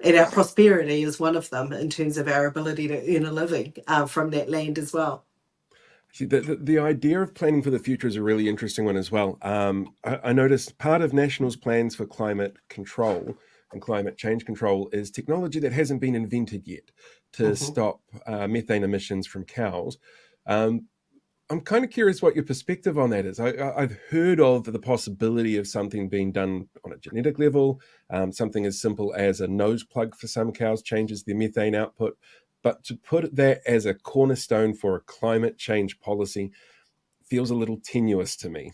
And our prosperity is one of them in terms of our ability to earn a living from that land as well. See, the idea of planning for the future is a really interesting one as well. I noticed part of National's plans for climate control and climate change control is technology that hasn't been invented yet to stop methane emissions from cows. I'm kind of curious what your perspective on that is. I've heard of the possibility of something being done on a genetic level, something as simple as a nose plug for some cows changes their methane output. But to put that as a cornerstone for a climate change policy feels a little tenuous to me.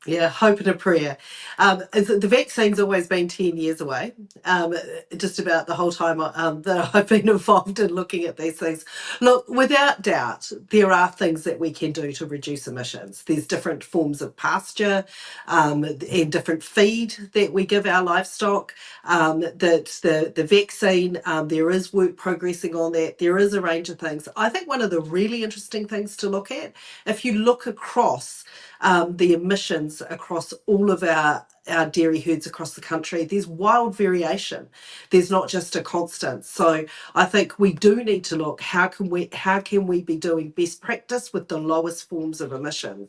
Yeah, hope and a prayer. The vaccine's always been 10 years away, just about the whole time that I've been involved in looking at these things. Look, without doubt, there are things that we can do to reduce emissions. There's different forms of pasture and different feed that we give our livestock. The vaccine, there is work progressing on that. There is a range of things. I think one of the really interesting things to look at, if you look across the emissions across all of our dairy herds across the country, there's wild variation. There's not just a constant. So I think we do need to look, how can we be doing best practice with the lowest forms of emissions?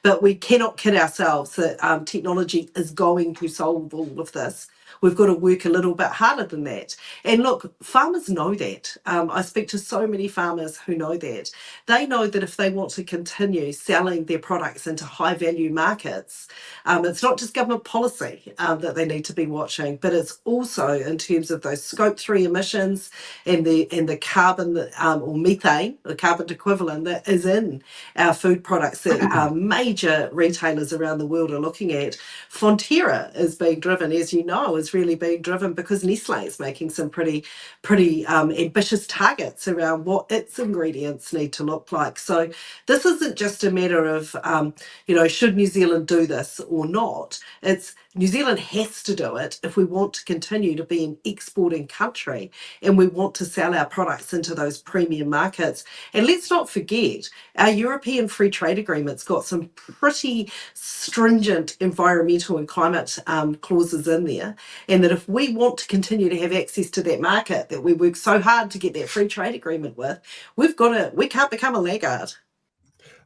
But we cannot kid ourselves that technology is going to solve all of this. We've got to work a little bit harder than that. And look, farmers know that. I speak to so many farmers who know that. They know that if they want to continue selling their products into high value markets, it's not just government policy that they need to be watching, but it's also in terms of those scope 3 emissions and the carbon or methane, the carbon equivalent that is in our food products that major retailers around the world are looking at. Fonterra is being driven, as you know, is really being driven because Nestle is making some pretty ambitious targets around what its ingredients need to look like. So this isn't just a matter of, should New Zealand do this or not? It's New Zealand has to do it if we want to continue to be an exporting country and we want to sell our products into those premium markets. And let's not forget, our European Free Trade Agreement's got some pretty stringent environmental and climate clauses in there, and that if we want to continue to have access to that market that we work so hard to get that free trade agreement with, we can't become a laggard.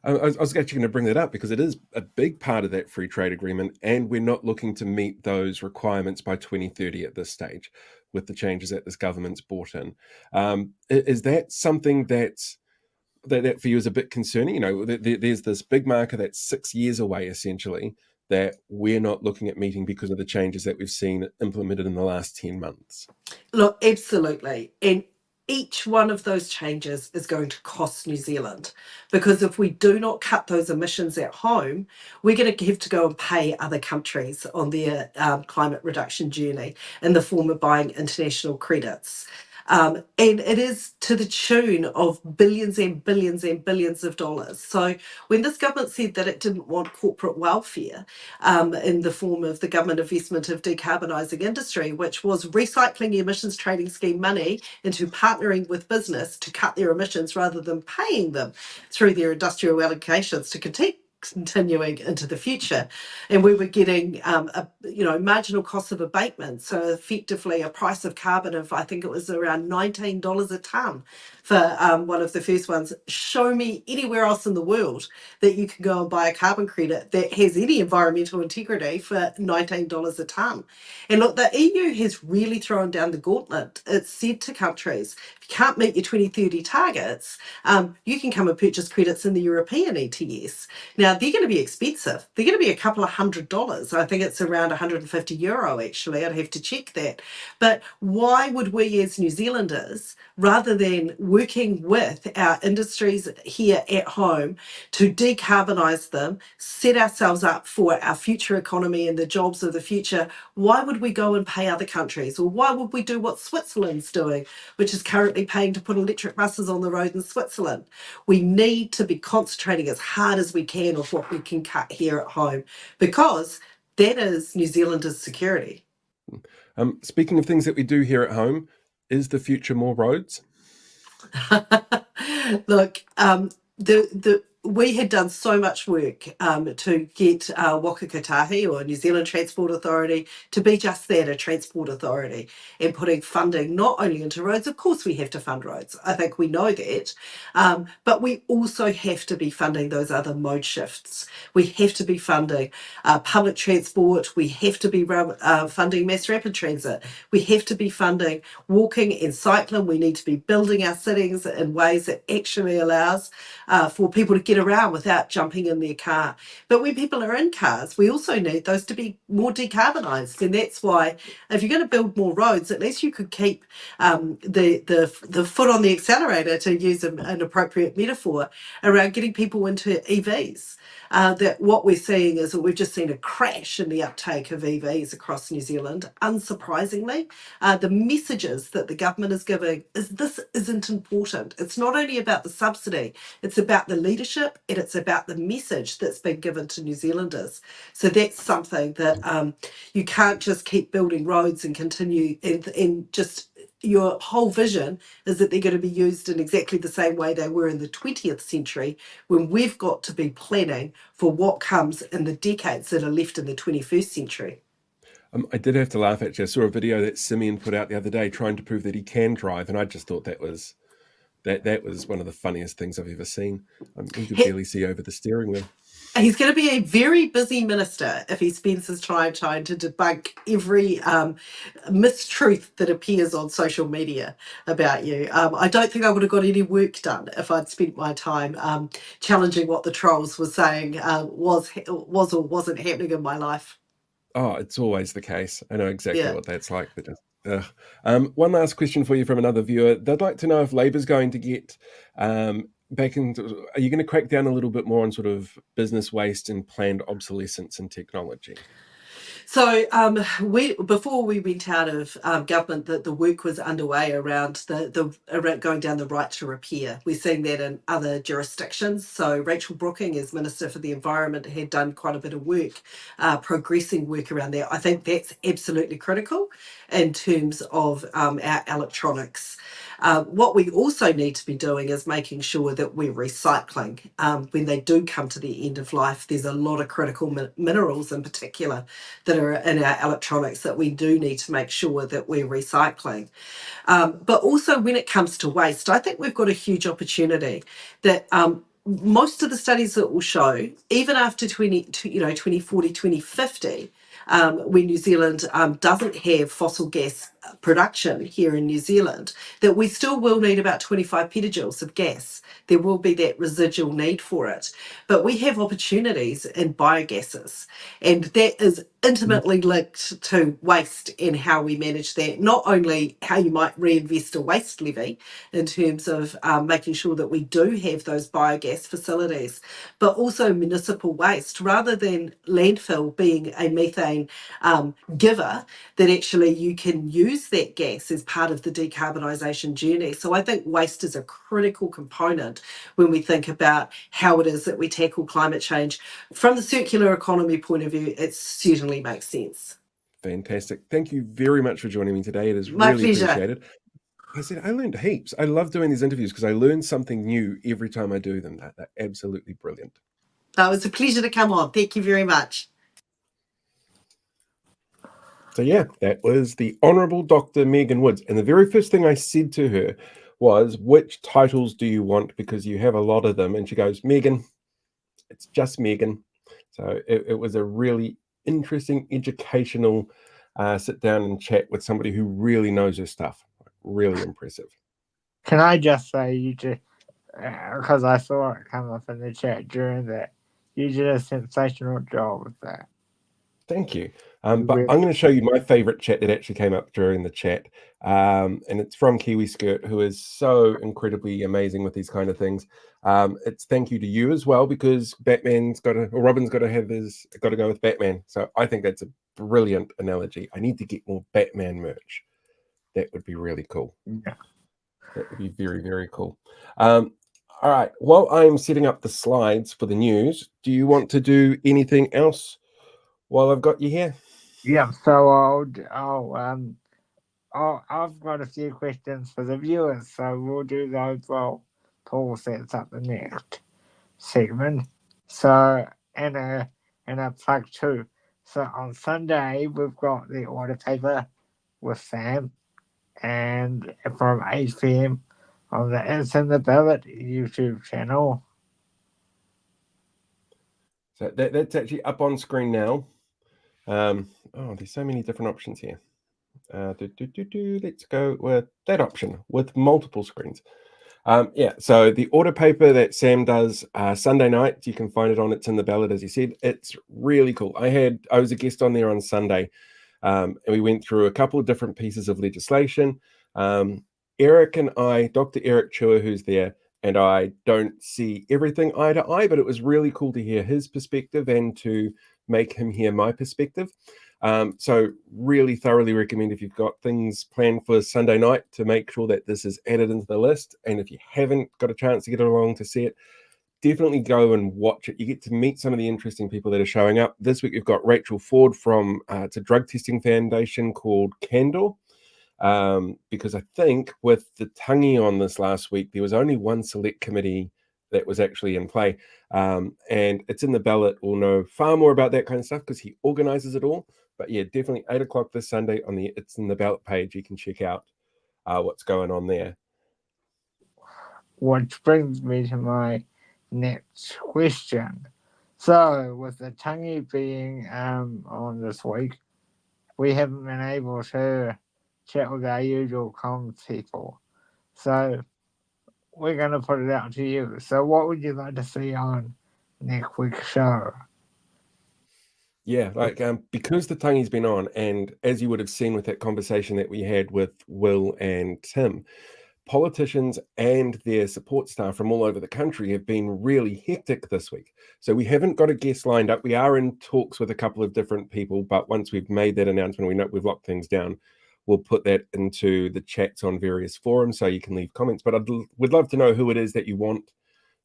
I was actually going to bring that up because it is a big part of that free trade agreement, and we're not looking to meet those requirements by 2030 at this stage with the changes that this government's brought in. Is that something that for you is a bit concerning? There's this big marker that's 6 years away, essentially, that we're not looking at meeting because of the changes that we've seen implemented in the last 10 months. Look, absolutely. And each one of those changes is going to cost New Zealand, because if we do not cut those emissions at home, we're going to have to go and pay other countries on their climate reduction journey in the form of buying international credits. And it is to the tune of billions and billions and billions of dollars. So when this government said that it didn't want corporate welfare in the form of the government investment of decarbonising industry, which was recycling the emissions trading scheme money into partnering with business to cut their emissions rather than paying them through their industrial allocations to continuing into the future, and we were getting marginal cost of abatement, so effectively a price of carbon of, I think it was around $19 a tonne for one of the first ones. Show me anywhere else in the world that you can go and buy a carbon credit that has any environmental integrity for $19 a tonne. And look, the EU has really thrown down the gauntlet. It's said to countries, if you can't meet your 2030 targets, you can come and purchase credits in the European ETS. Now, they're going to be expensive. They're going to be a couple of $100s. I think it's around €150 actually. I'd have to check that. But why would we as New Zealanders, rather than working with our industries here at home to decarbonise them, set ourselves up for our future economy and the jobs of the future, why would we go and pay other countries? Or why would we do what Switzerland's doing, which is currently paying to put electric buses on the road in Switzerland? We need to be concentrating as hard as we can on what we can cut here at home, because that is New Zealanders' security. Speaking of things that we do here at home, is the future more roads? Look, we had done so much work to get Waka Kotahi, or New Zealand Transport Authority, to be just that, a transport authority, and putting funding not only into roads. Of course we have to fund roads, I think we know that, but we also have to be funding those other mode shifts. We have to be funding public transport, we have to be funding mass rapid transit, we have to be funding walking and cycling. We need to be building our cities in ways that actually allows for people to get around without jumping in their car. But when people are in cars, we also need those to be more decarbonised, and that's why if you're going to build more roads, at least you could keep the foot on the accelerator, to use an appropriate metaphor, around getting people into EVs. That what we're seeing is that we've just seen a crash in the uptake of EVs across New Zealand. Unsurprisingly, the messages that the government is giving is this isn't important. It's not only about the subsidy, it's about the leadership, and it's about the message that's been given to New Zealanders. So that's something that you can't just keep building roads and continue and just your whole vision is that they're going to be used in exactly the same way they were in the 20th century, when we've got to be planning for what comes in the decades that are left in the 21st century. I did have to laugh at you. I saw a video that Simeon put out the other day trying to prove that he can drive, and I just thought that was one of the funniest things I've ever seen. You could barely see over the steering wheel. He's going to be a very busy minister if he spends his time trying to debunk every mistruth that appears on social media about you. I don't think I would have got any work done if I'd spent my time challenging what the trolls were saying was or wasn't happening in my life. Oh, it's always the case. I know exactly what that's like. But one last question for you from another viewer. They'd like to know if Labour's going to get back into. Are you going to crack down a little bit more on sort of business waste and planned obsolescence in technology? So before we went out of government, the work was underway around around going down the right to repair. We're seeing that in other jurisdictions. So Rachel Brooking, as Minister for the Environment, had done quite a bit of work, progressing work around that. I think that's absolutely critical in terms of our electronics. What we also need to be doing is making sure that we're recycling. When they do come to the end of life, there's a lot of critical minerals in particular that are in our electronics that we do need to make sure that we're recycling. But also when it comes to waste, I think we've got a huge opportunity that most of the studies that will show, even after 2040, 2050, when New Zealand doesn't have fossil gas production here in New Zealand, that we still will need about 25 petajoules of gas. There will be that residual need for it. But we have opportunities in biogases, and that is intimately linked to waste and how we manage that. Not only how you might reinvest a waste levy in terms of making sure that we do have those biogas facilities, but also municipal waste, rather than landfill being a methane giver, that actually you can use that gas as part of the decarbonisation journey. So I think waste is a critical component when we think about how it is that we tackle climate change. From the circular economy point of view, it certainly makes sense. Fantastic. Thank you very much for joining me today. It is My really pleasure. appreciated. I learned heaps. I love doing these interviews because I learn something new every time I do them. They're absolutely brilliant. It was a pleasure to come on. Thank you very much. So yeah, that was the Honourable Dr. Megan Woods. And the very first thing I said to her was, which titles do you want? Because you have a lot of them. And she goes, Megan. It's just Megan. So it was a really interesting, educational sit down and chat with somebody who really knows her stuff. Really impressive. Can I just say, you just, because I saw it come up in the chat during that, you did a sensational job with that. Thank you. But I'm going to show you my favorite chat that actually came up during the chat. And it's from Kiwi Skirt, who is so incredibly amazing with these kind of things. It's thank you to you as well, because Robin's got to go with Batman. So I think that's a brilliant analogy. I need to get more Batman merch. That would be really cool. Yeah. That would be very, very cool. All right. While I'm setting up the slides for the news, do you want to do anything else while I've got you here? Yeah, so I've got a few questions for the viewers, so we'll do those while Paul sets up the next segment. So, and a plug too. So on Sunday, we've got the order paper with Sam, and from 8 p.m. on the It's in the Ballot YouTube channel. So that's actually up on screen now. There's so many different options here. Let's go with that option with multiple screens. So the order paper that Sam does Sunday night, you can find it on It's in the Ballot, as he said. It's really cool. I was a guest on there on Sunday, and we went through a couple of different pieces of legislation. Eric and I, Dr. Eric Chua, who's there, and I don't see everything eye to eye, but it was really cool to hear his perspective and to make him hear my perspective. So really thoroughly recommend, if you've got things planned for Sunday night, to make sure that this is added into the list. And if you haven't got a chance to get along to see it, definitely go and watch it. You get to meet some of the interesting people that are showing up. This week we've got Rachel Ford from it's a drug testing foundation called Macindoe. Because I think with the Tangi on this last week, there was only one select committee that was actually in play. And It's in the Ballot will know far more about that kind of stuff because he organizes it all. But yeah, definitely 8 o'clock this Sunday on the It's in the Ballot page. You can check out what's going on there. Which brings me to my next question. So, with the Tangi being on this week, we haven't been able to chat with our usual comms people. So, we're going to put it out to you. So, what would you like to see on next week's show? Yeah, because the Tangi's been on, and as you would have seen with that conversation that we had with Will and Tim, politicians and their support staff from all over the country have been really hectic this week. So we haven't got a guest lined up. We are in talks with a couple of different people, but once we've made that announcement, we know we've locked things down, we'll put that into the chats on various forums so you can leave comments. But would love to know who it is that you want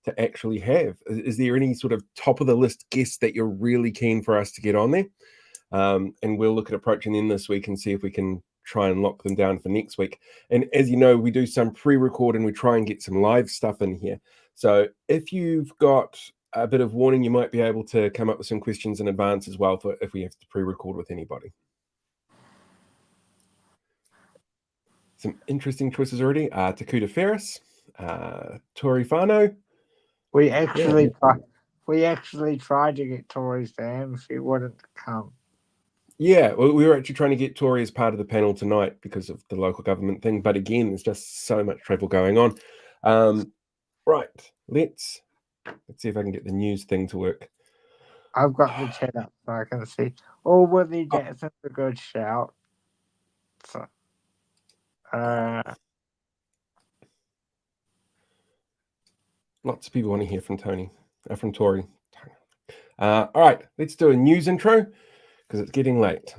to actually have. Is there any sort of top of the list guests that you're really keen for us to get on there? And we'll look at approaching them this week and see if we can try and lock them down for next week. And as you know, we do some pre-record and we try and get some live stuff in here. So if you've got a bit of warning, you might be able to come up with some questions in advance as well for if we have to pre-record with anybody. Some interesting choices already. Takuta Ferris, Tori Whānau. We actually tried to get Tori Sam. She wouldn't come. Yeah, well, we were actually trying to get Tori as part of the panel tonight because of the local government thing. But again, there's just so much travel going on. Right, let's see if I can get the news thing to work. I've got the chat up so I can see. Oh, Willie Jackson's a good shout. So, lots of people want to hear from Tori. All right, let's do a news intro because it's getting late.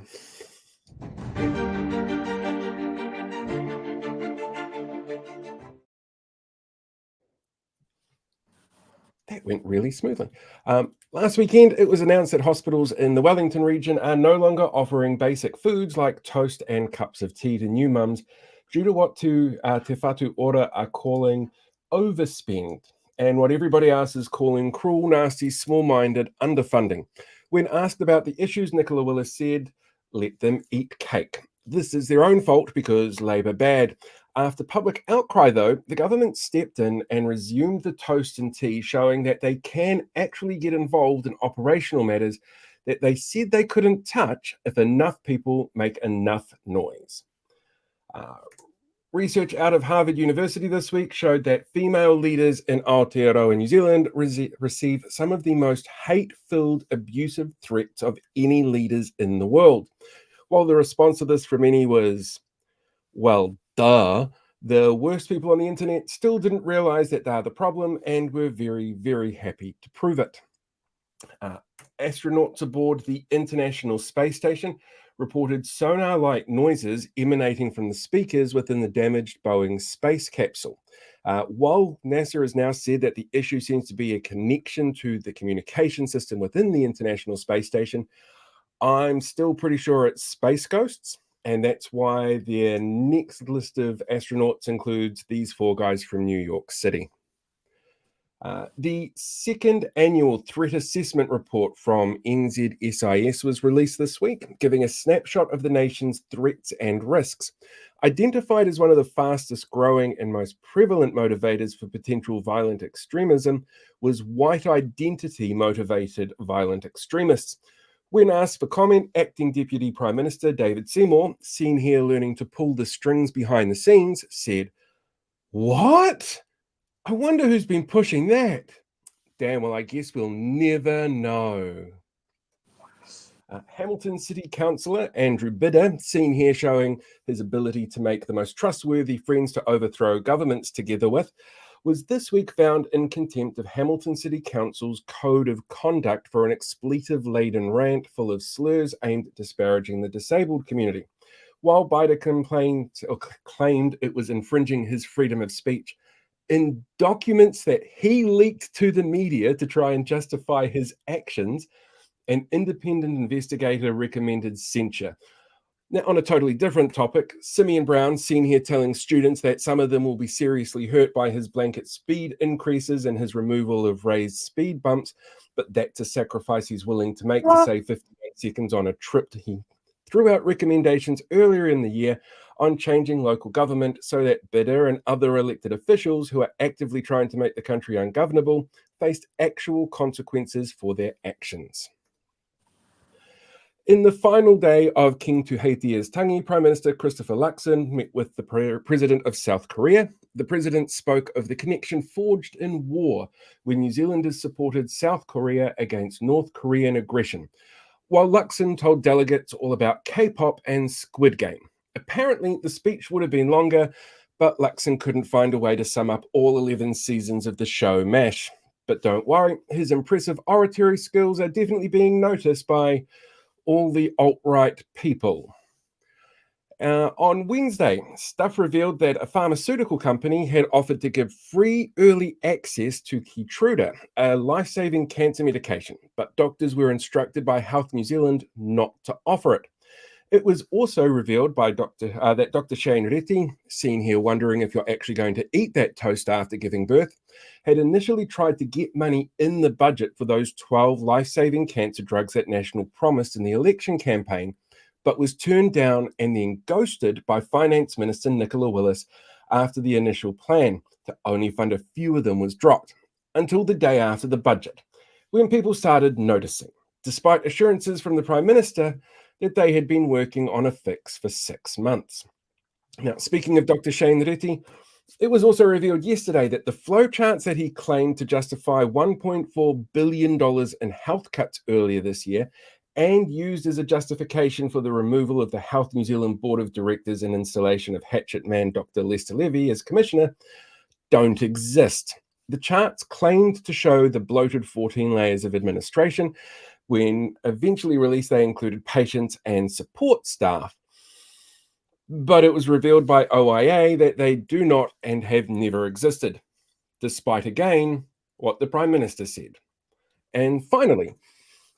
That went really smoothly. Last weekend, it was announced that hospitals in the Wellington region are no longer offering basic foods like toast and cups of tea to new mums due to what Te Whatu Ora are calling overspend and what everybody else is calling cruel, nasty, small-minded underfunding. When asked about the issues, Nicola Willis said, let them eat cake. This is their own fault because Labour bad. After public outcry, though, the government stepped in and resumed the toast and tea, showing that they can actually get involved in operational matters that they said they couldn't touch if enough people make enough noise. Research out of Harvard University this week showed that female leaders in Aotearoa, New Zealand, receive some of the most hate-filled, abusive threats of any leaders in the world. While the response to this from many was, well, duh, the worst people on the internet still didn't realize that they're the problem and were very, very happy to prove it. Astronauts aboard the International Space Station reported sonar-like noises emanating from the speakers within the damaged Boeing space capsule. While NASA has now said that the issue seems to be a connection to the communication system within the International Space Station, I'm still pretty sure it's space ghosts, and that's why their next list of astronauts includes these 4 guys from New York City. The second annual threat assessment report from NZSIS was released this week, giving a snapshot of the nation's threats and risks. Identified as one of the fastest growing and most prevalent motivators for potential violent extremism was white identity motivated violent extremists. When asked for comment, Acting Deputy Prime Minister David Seymour, seen here learning to pull the strings behind the scenes, said, "What? I wonder who's been pushing that." Damn, well, I guess we'll never know. Hamilton City Councillor Andrew Bidder, seen here showing his ability to make the most trustworthy friends to overthrow governments together with, was this week found in contempt of Hamilton City Council's Code of Conduct for an expletive-laden rant full of slurs aimed at disparaging the disabled community. While Bidder claimed it was infringing his freedom of speech, in documents that he leaked to the media to try and justify his actions, an independent investigator recommended censure. Now, on a totally different topic, Simeon Brown, seen here telling students that some of them will be seriously hurt by his blanket speed increases and his removal of raised speed bumps, but that's a sacrifice he's willing to make to save 58 seconds on a trip. He threw out recommendations earlier in the year on changing local government so that Bidder and other elected officials who are actively trying to make the country ungovernable faced actual consequences for their actions. In the final day of King Tuheitia's tangi, Prime Minister Christopher Luxon met with the President of South Korea. The President spoke of the connection forged in war when New Zealanders supported South Korea against North Korean aggression, while Luxon told delegates all about K-pop and Squid Game. Apparently, the speech would have been longer, but Luxon couldn't find a way to sum up all 11 seasons of the show MASH. But don't worry, his impressive oratory skills are definitely being noticed by all the alt-right people. On Wednesday, Stuff revealed that a pharmaceutical company had offered to give free early access to Keytruda, a life-saving cancer medication, but doctors were instructed by Health New Zealand not to offer it. It was also revealed by that Dr. Shane Reti, seen here wondering if you're actually going to eat that toast after giving birth, had initially tried to get money in the budget for those 12 life-saving cancer drugs that National promised in the election campaign, but was turned down and then ghosted by Finance Minister Nicola Willis after the initial plan to only fund a few of them was dropped, until the day after the budget, when people started noticing, despite assurances from the Prime Minister that they had been working on a fix for 6 months. Now, speaking of Dr. Shane Reti, it was also revealed yesterday that the flowcharts that he claimed to justify $1.4 billion in health cuts earlier this year and used as a justification for the removal of the Health New Zealand Board of Directors and installation of hatchet man Dr. Lester Levy as commissioner don't exist. The charts claimed to show the bloated 14 layers of administration. When eventually released, they included patients and support staff. But it was revealed by OIA that they do not and have never existed, despite, again, what the Prime Minister said. And finally,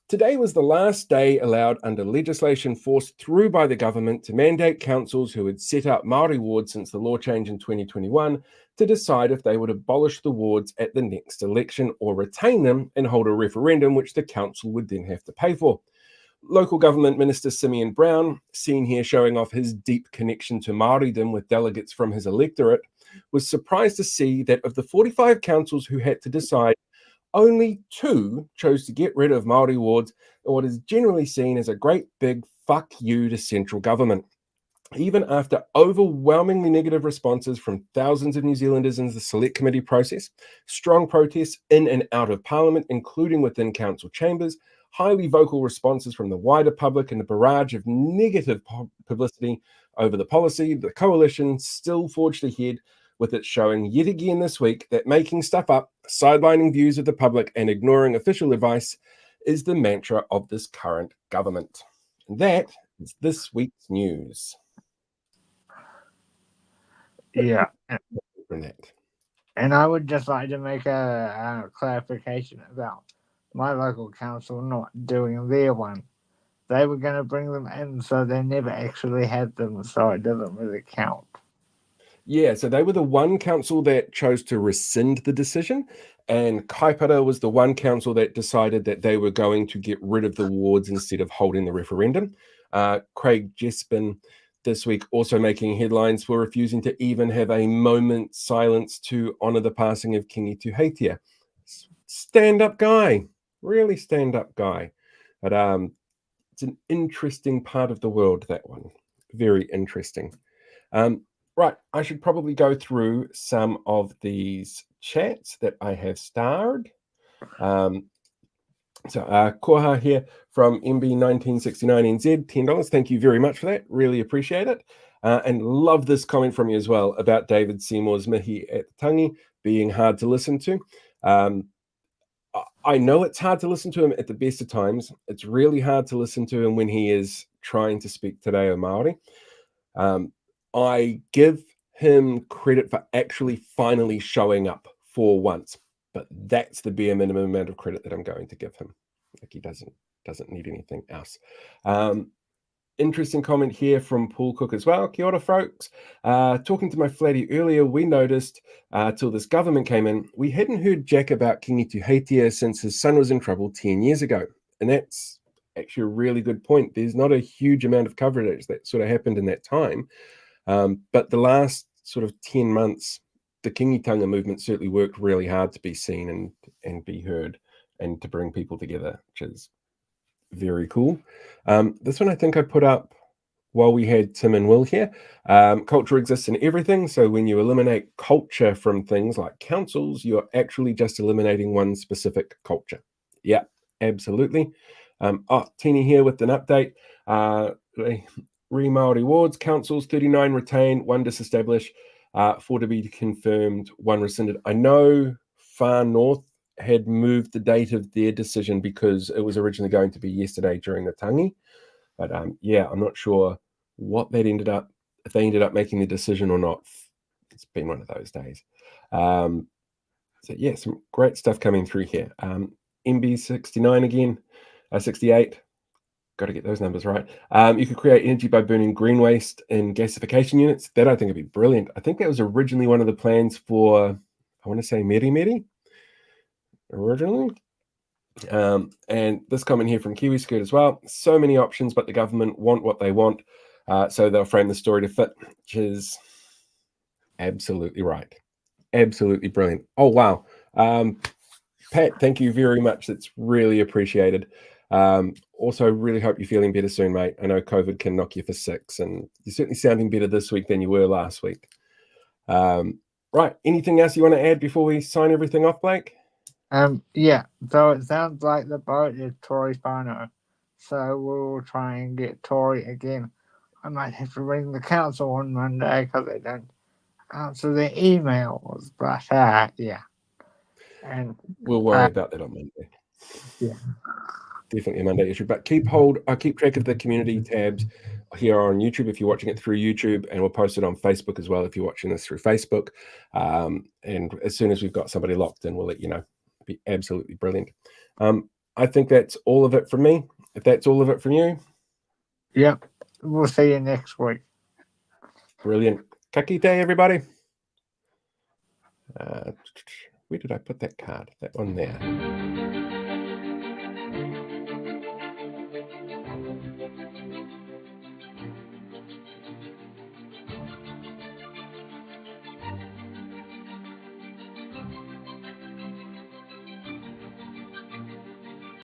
today was the last day allowed under legislation forced through by the government to mandate councils who had set up Māori wards since the law change in 2021 to decide if they would abolish the wards at the next election or retain them and hold a referendum which the council would then have to pay for. Local Government Minister Simeon Brown, seen here showing off his deep connection to Māoridom with delegates from his electorate, was surprised to see that of the 45 councils who had to decide, only 2 chose to get rid of Māori wards in what is generally seen as a great big fuck you to central government. Even after overwhelmingly negative responses from thousands of New Zealanders in the select committee process, strong protests in and out of Parliament, including within council chambers, highly vocal responses from the wider public, and a barrage of negative publicity over the policy, the coalition still forged ahead, with it showing yet again this week that making stuff up, sidelining views of the public, and ignoring official advice is the mantra of this current government. And that is this week's news. Yeah. From that. And I would just like to make a clarification about my local council not doing their one. They were going to bring them in, so they never actually had them, so it doesn't really count. Yeah, so they were the one council that chose to rescind the decision, and Kaipara was the one council that decided that they were going to get rid of the wards instead of holding the referendum. Craig Jespin this week also making headlines for refusing to even have a moment's silence to honour the passing of Kingi Tuheitia. Stand-up guy, really stand-up guy. But it's an interesting part of the world, that one. Very interesting. Right, I should probably go through some of these chats that I have starred. Koha here from MB1969NZ, $10. Thank you very much for that. Really appreciate it. And love this comment from you as well about David Seymour's mihi at the tangi being hard to listen to. I know it's hard to listen to him at the best of times. It's really hard to listen to him when he is trying to speak Te Reo Māori. I give him credit for actually finally showing up for once, but that's the bare minimum amount of credit that I'm going to give him. Like, he doesn't need anything else. Interesting comment here from Paul Cook as well. Kia ora, folks. Talking to my flatty earlier, we noticed till this government came in, we hadn't heard jack about Kingi Tuheitia since his son was in trouble 10 years ago. And that's actually a really good point. There's not a huge amount of coverage that sort of happened in that time. But the last sort of 10 months, the Kingitanga movement certainly worked really hard to be seen and be heard and to bring people together, which is very cool. This one I think I put up while we had Tim and Will here. Culture exists in everything. So when you eliminate culture from things like councils, you're actually just eliminating one specific culture. Yeah, absolutely. Tina here with an update. Re-Māori wards, councils, 39 retain, 1 disestablished, 4 to be confirmed, 1 rescinded. I know Far North had moved the date of their decision because it was originally going to be yesterday during the tangi. But yeah, I'm not sure what that ended up, if they ended up making the decision or not. It's been one of those days. So yeah, some great stuff coming through here. MB69 again, 68. Got to get those numbers right. You could create energy by burning green waste in gasification units. That I think would be brilliant. I think that was originally one of the plans for, I want to say Meri originally. And this comment here from Kiwi Skirt as well. So many options, but the government want what they want. So they'll frame the story to fit, which is absolutely right. Absolutely brilliant. Oh, wow. Pat, thank you very much. That's really appreciated. Also, really hope you're feeling better soon, mate. I know COVID can knock you for 6, and you're certainly sounding better this week than you were last week. Right, anything else you want to add before we sign everything off, Blake? Yeah, so it sounds like the boat is Tory whānau, so we'll try and get Tory again. I might have to ring the council on Monday because they don't answer their emails, but yeah. And we'll worry about that on Monday. Yeah. Definitely a Monday issue, but keep track of the community tabs here on YouTube if you're watching it through YouTube, and we'll post it on Facebook as well if you're watching this through Facebook. And as soon as we've got somebody locked in, we'll let you know. It'd be absolutely brilliant. I think that's all of it from me. If that's all of it from you. Yep. We'll see you next week. Brilliant. Ka kite, everybody. Where did I put that card? That one there.